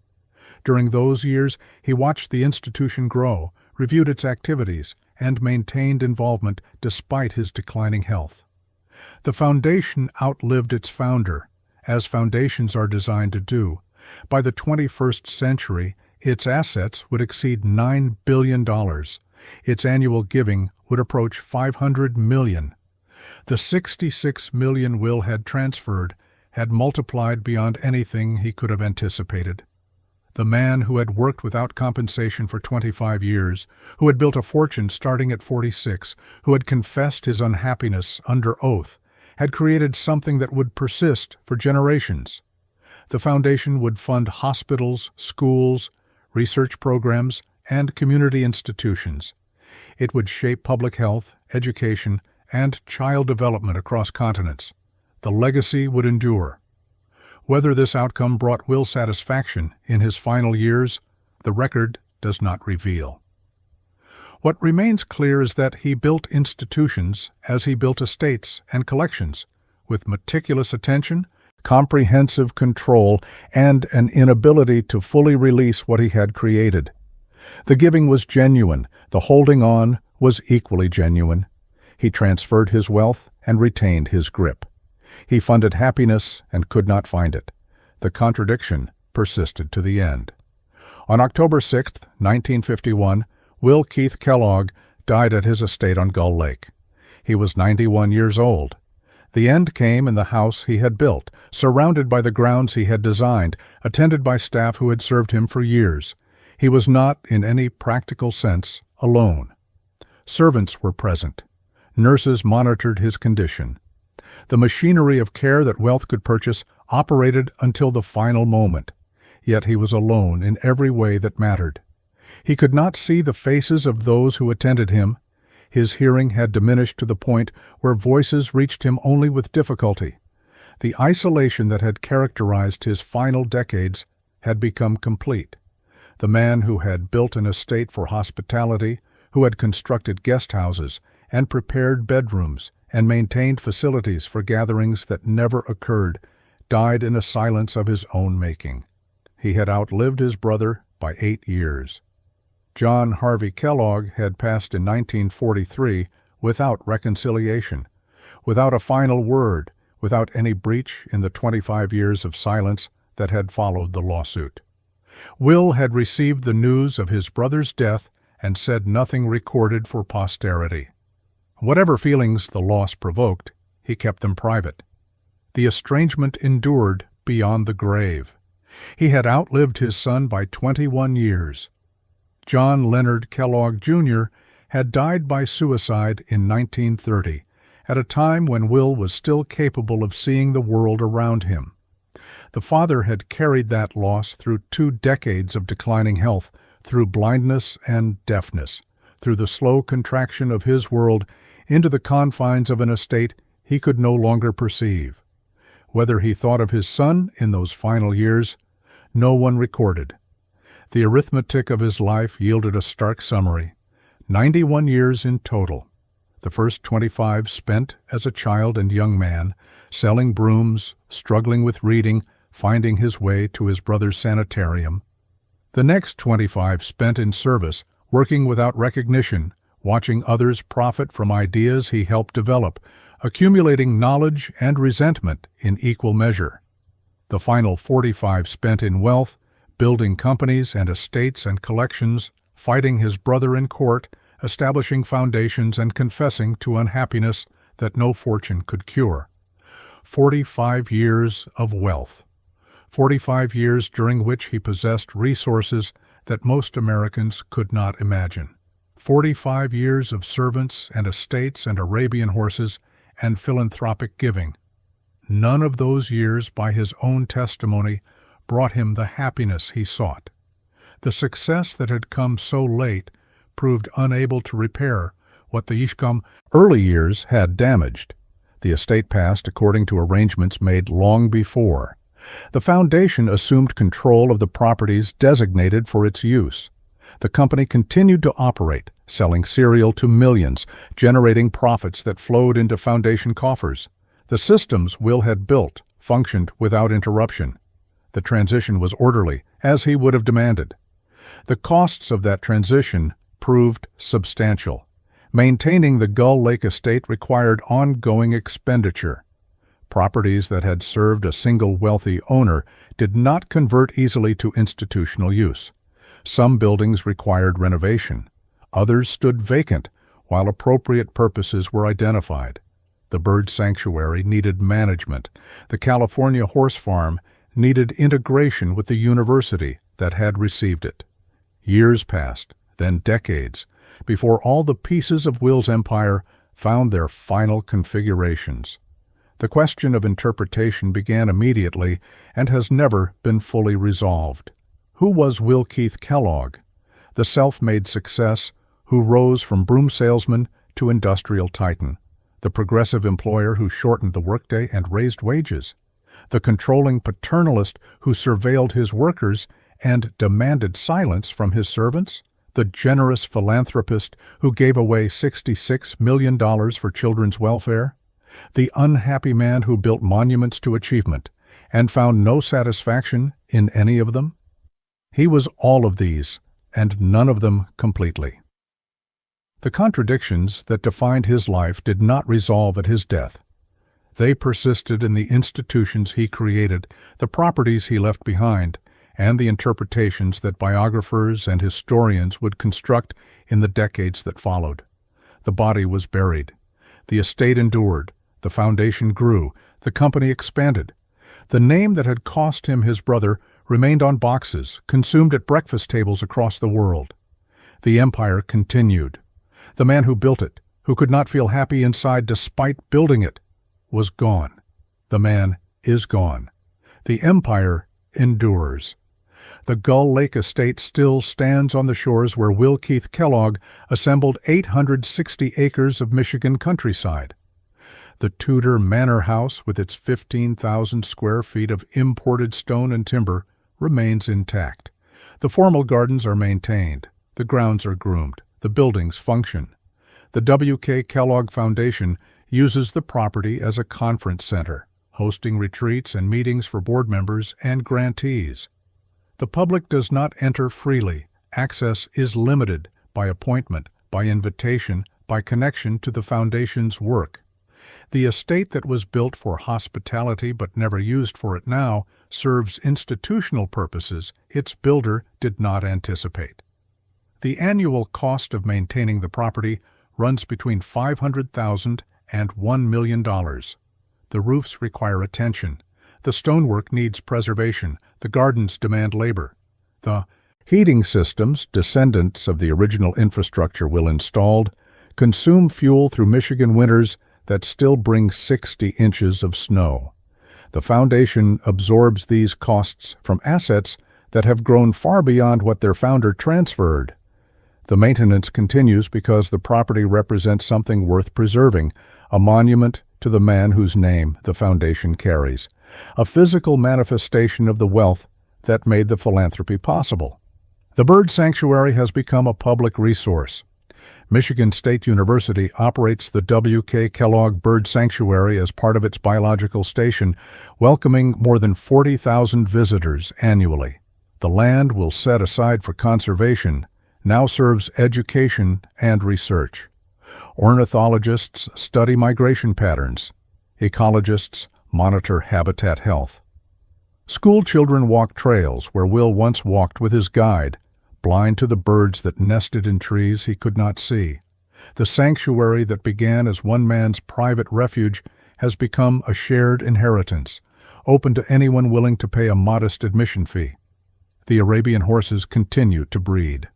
During those years, he watched the institution grow, reviewed its activities, and maintained involvement despite his declining health. The foundation outlived its founder, as foundations are designed to do. By the 21st century, its assets would exceed $9 billion. Its annual giving would approach $500 million. The $66 million Will had transferred had multiplied beyond anything he could have anticipated. The man who had worked without compensation for 25 years, who had built a fortune starting at 46, who had confessed his unhappiness under oath, had created something that would persist for generations. The foundation would fund hospitals, schools, research programs, and community institutions. It would shape public health, education, and child development across continents. The legacy would endure. Whether this outcome brought Will satisfaction in his final years, the record does not reveal. What remains clear is that he built institutions as he built estates and collections, with meticulous attention, comprehensive control, and an inability to fully release what he had created. The giving was genuine. The holding on was equally genuine. He transferred his wealth and retained his grip. He funded happiness and could not find it. The contradiction persisted to the end. On October 6, 1951, Will Keith Kellogg died at his estate on Gull Lake. He was 91 years old. The end came in the house he had built, surrounded by the grounds he had designed, attended by staff who had served him for years. He was not, in any practical sense, alone. Servants were present. Nurses monitored his condition. The machinery of care that wealth could purchase operated until the final moment. Yet he was alone in every way that mattered. He could not see the faces of those who attended him. His hearing had diminished to the point where voices reached him only with difficulty. The isolation that had characterized his final decades had become complete. The man who had built an estate for hospitality, who had constructed guest houses and prepared bedrooms and maintained facilities for gatherings that never occurred, died in a silence of his own making. He had outlived his brother by 8 years. John Harvey Kellogg had passed in 1943 without reconciliation, without a final word, without any breach in the 25 years of silence that had followed the lawsuit. Will had received the news of his brother's death and said nothing recorded for posterity. Whatever feelings the loss provoked, he kept them private. The estrangement endured beyond the grave. He had outlived his son by 21 years. John Leonard Kellogg, Jr. had died by suicide in 1930, at a time when Will was still capable of seeing the world around him. The father had carried that loss through 2 decades of declining health, through blindness and deafness, through the slow contraction of his world into the confines of an estate he could no longer perceive. Whether he thought of his son in those final years, no one recorded. The arithmetic of his life yielded a stark summary: 91 years in total. The first 25 spent as a child and young man, selling brooms, struggling with reading, finding his way to his brother's sanitarium. The next 25 spent in service, working without recognition, watching others profit from ideas he helped develop, accumulating knowledge and resentment in equal measure. The final 45 spent in wealth, building companies and estates and collections, fighting his brother in court, establishing foundations and confessing to unhappiness that no fortune could cure. 45 years of wealth. 45 years during which he possessed resources that most Americans could not imagine. 45 years of servants and estates and Arabian horses and philanthropic giving. None of those years, by his own testimony, brought him the happiness he sought. The success that had come so late proved unable to repair what the Ishkam early years had damaged. The estate passed according to arrangements made long before. The foundation assumed control of the properties designated for its use. The company continued to operate, selling cereal to millions, generating profits that flowed into foundation coffers. The systems Will had built functioned without interruption. The transition was orderly, as he would have demanded. The costs of that transition proved substantial. Maintaining the Gull Lake estate required ongoing expenditure. Properties that had served a single wealthy owner did not convert easily to institutional use. Some buildings required renovation. Others stood vacant, while appropriate purposes were identified. The bird sanctuary needed management. The California horse farm needed integration with the university that had received it. Years passed, then decades, before all the pieces of Will's empire found their final configurations. The question of interpretation began immediately and has never been fully resolved. Who was Will Keith Kellogg, the self-made success who rose from broom salesman to industrial titan, the progressive employer who shortened the workday and raised wages, the controlling paternalist who surveilled his workers and demanded silence from his servants, the generous philanthropist who gave away $66 million for children's welfare, the unhappy man who built monuments to achievement and found no satisfaction in any of them? He was all of these, and none of them completely. The contradictions that defined his life did not resolve at his death. They persisted in the institutions he created, the properties he left behind, and the interpretations that biographers and historians would construct in the decades that followed. The body was buried. The estate endured. The foundation grew. The company expanded. The name that had cost him his brother remained on boxes, consumed at breakfast tables across the world. The empire continued. The man who built it, who could not feel happy inside despite building it, was gone. The man is gone. The empire endures. The Gull Lake estate still stands on the shores where Will Keith Kellogg assembled 860 acres of Michigan countryside. The Tudor manor house, with its 15,000 square feet of imported stone and timber, remains intact. The formal gardens are maintained. The grounds are groomed. The buildings function. The W.K. Kellogg Foundation uses the property as a conference center, hosting retreats and meetings for board members and grantees. The public does not enter freely. Access is limited by appointment, by invitation, by connection to the foundation's work. The estate that was built for hospitality but never used for it now serves institutional purposes its builder did not anticipate. The annual cost of maintaining the property runs between $500,000 and $1 million. The roofs require attention. The stonework needs preservation. The gardens demand labor. The heating systems, descendants of the original infrastructure Will installed, consume fuel through Michigan winters that still bring 60 inches of snow. The foundation absorbs these costs from assets that have grown far beyond what their founder transferred. The maintenance continues because the property represents something worth preserving, a monument to the man whose name the foundation carries, a physical manifestation of the wealth that made the philanthropy possible. The bird sanctuary has become a public resource. Michigan State University operates the W.K. Kellogg Bird Sanctuary as part of its biological station, welcoming more than 40,000 visitors annually. The land will set aside for conservation now serves education and research. Ornithologists study migration patterns. Ecologists monitor habitat health. School children walk trails where Will once walked with his guide, blind to the birds that nested in trees he could not see. The sanctuary that began as one man's private refuge has become a shared inheritance, open to anyone willing to pay a modest admission fee. The Arabian horses continue to breed.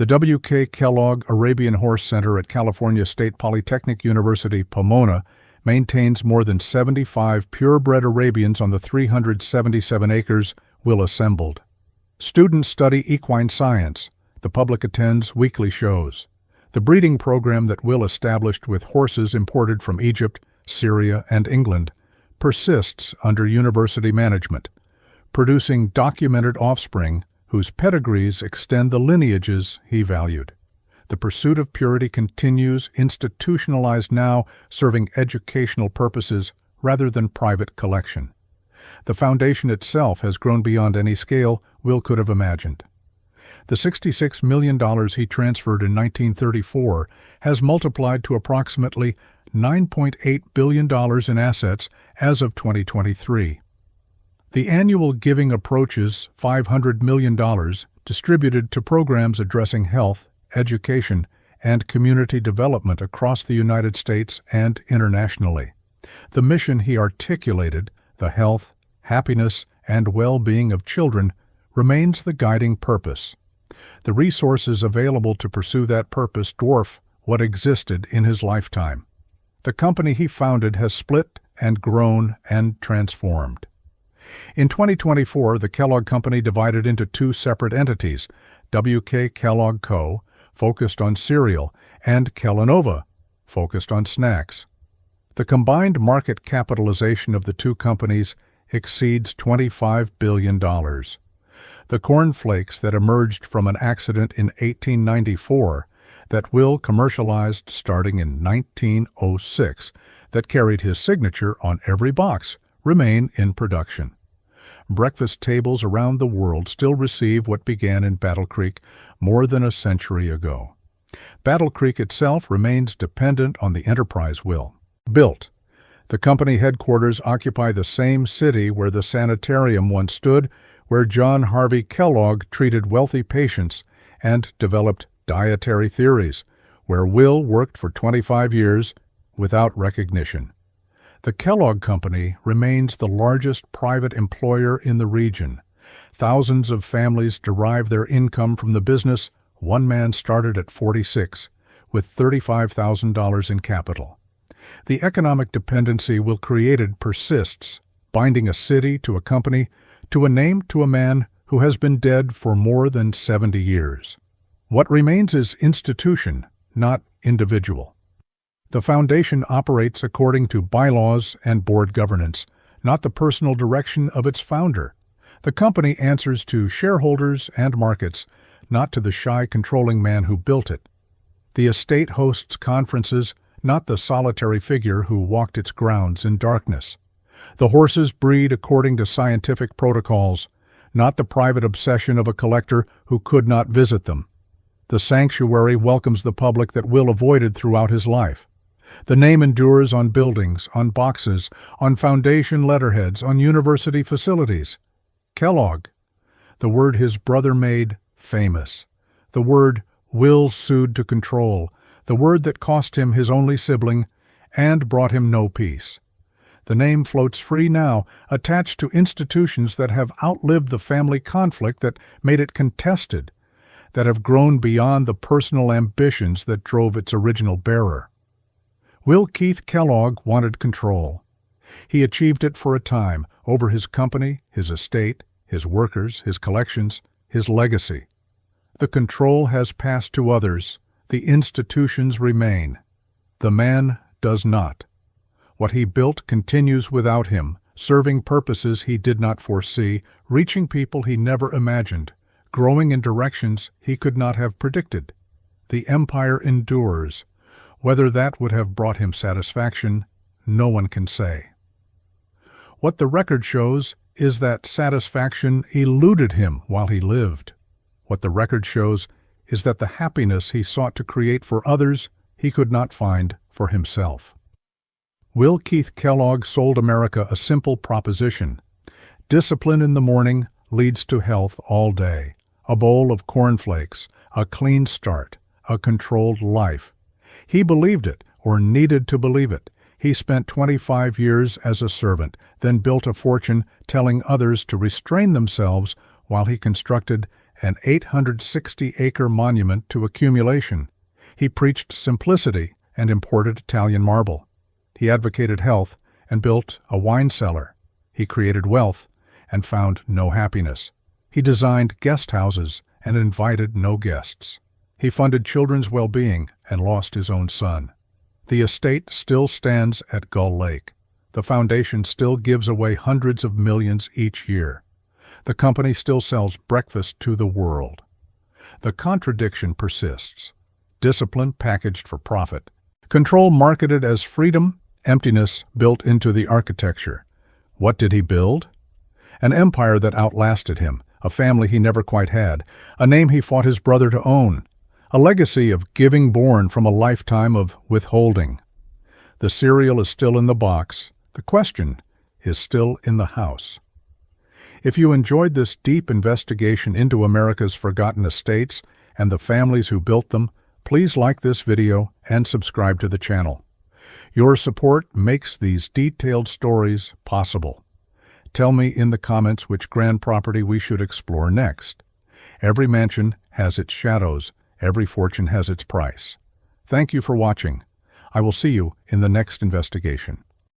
The W.K. Kellogg Arabian Horse Center at California State Polytechnic University, Pomona, maintains more than 75 purebred Arabians on the 377 acres Will assembled. Students study equine science. The public attends weekly shows. The breeding program that Will established with horses imported from Egypt, Syria, and England persists under university management, producing documented offspring whose pedigrees extend the lineages he valued. The pursuit of purity continues, institutionalized now, serving educational purposes rather than private collection. The foundation itself has grown beyond any scale Will could have imagined. The $66 million he transferred in 1934 has multiplied to approximately $9.8 billion in assets as of 2023. The annual giving approaches $500 million distributed to programs addressing health, education, and community development across the United States and internationally. The mission he articulated, the health, happiness, and well-being of children, remains the guiding purpose. The resources available to pursue that purpose dwarf what existed in his lifetime. The company he founded has split and grown and transformed. In 2024, the Kellogg Company divided into two separate entities, W.K. Kellogg Co., focused on cereal, and Kellanova, focused on snacks. The combined market capitalization of the two companies exceeds $25 billion. The cornflakes that emerged from an accident in 1894, that Will commercialized starting in 1906, that carried his signature on every box, remain in production. Breakfast tables around the world still receive what began in Battle Creek more than a century ago. Battle Creek itself remains dependent on the enterprise Will built. The company headquarters occupy the same city where the sanitarium once stood, where John Harvey Kellogg treated wealthy patients and developed dietary theories, where Will worked for 25 years without recognition. The Kellogg Company remains the largest private employer in the region. Thousands of families derive their income from the business. One man started at 46, with $35,000 in capital. The economic dependency Will created persists, binding a city to a company, to a name to a man who has been dead for more than 70 years. What remains is institution, not individual. The foundation operates according to bylaws and board governance, not the personal direction of its founder. The company answers to shareholders and markets, not to the shy, controlling man who built it. The estate hosts conferences, not the solitary figure who walked its grounds in darkness. The horses breed according to scientific protocols, not the private obsession of a collector who could not visit them. The sanctuary welcomes the public that Will avoided throughout his life. The name endures on buildings, on boxes, on foundation letterheads, on university facilities. Kellogg, the word his brother made famous, the word Will sued to control, the word that cost him his only sibling and brought him no peace. The name floats free now, attached to institutions that have outlived the family conflict that made it contested, that have grown beyond the personal ambitions that drove its original bearer. Will Keith Kellogg wanted control. He achieved it for a time, over his company, his estate, his workers, his collections, his legacy. The control has passed to others. The institutions remain. The man does not. What he built continues without him, serving purposes he did not foresee, reaching people he never imagined, growing in directions he could not have predicted. The empire endures. Whether that would have brought him satisfaction, no one can say. What the record shows is that satisfaction eluded him while he lived. What the record shows is that the happiness he sought to create for others he could not find for himself. Will Keith Kellogg sold America a simple proposition. Discipline in the morning leads to health all day. A bowl of cornflakes, a clean start, a controlled life. He believed it, or needed to believe it. He spent 25 years as a servant, then built a fortune telling others to restrain themselves while he constructed an 860-acre monument to accumulation. He preached simplicity and imported Italian marble. He advocated health and built a wine cellar. He created wealth and found no happiness. He designed guest houses and invited no guests. He funded children's well-being and lost his own son. The estate still stands at Gull Lake. The foundation still gives away hundreds of millions each year. The company still sells breakfast to the world. The contradiction persists. Discipline packaged for profit. Control marketed as freedom, emptiness built into the architecture. What did he build? An empire that outlasted him, a family he never quite had, a name he fought his brother to own, a legacy of giving born from a lifetime of withholding. The cereal is still in the box. The question is still in the house. If you enjoyed this deep investigation into America's forgotten estates and the families who built them, please like this video and subscribe to the channel. Your support makes these detailed stories possible. Tell me in the comments which grand property we should explore next. Every mansion has its shadows. Every fortune has its price. Thank you for watching. I will see you in the next investigation.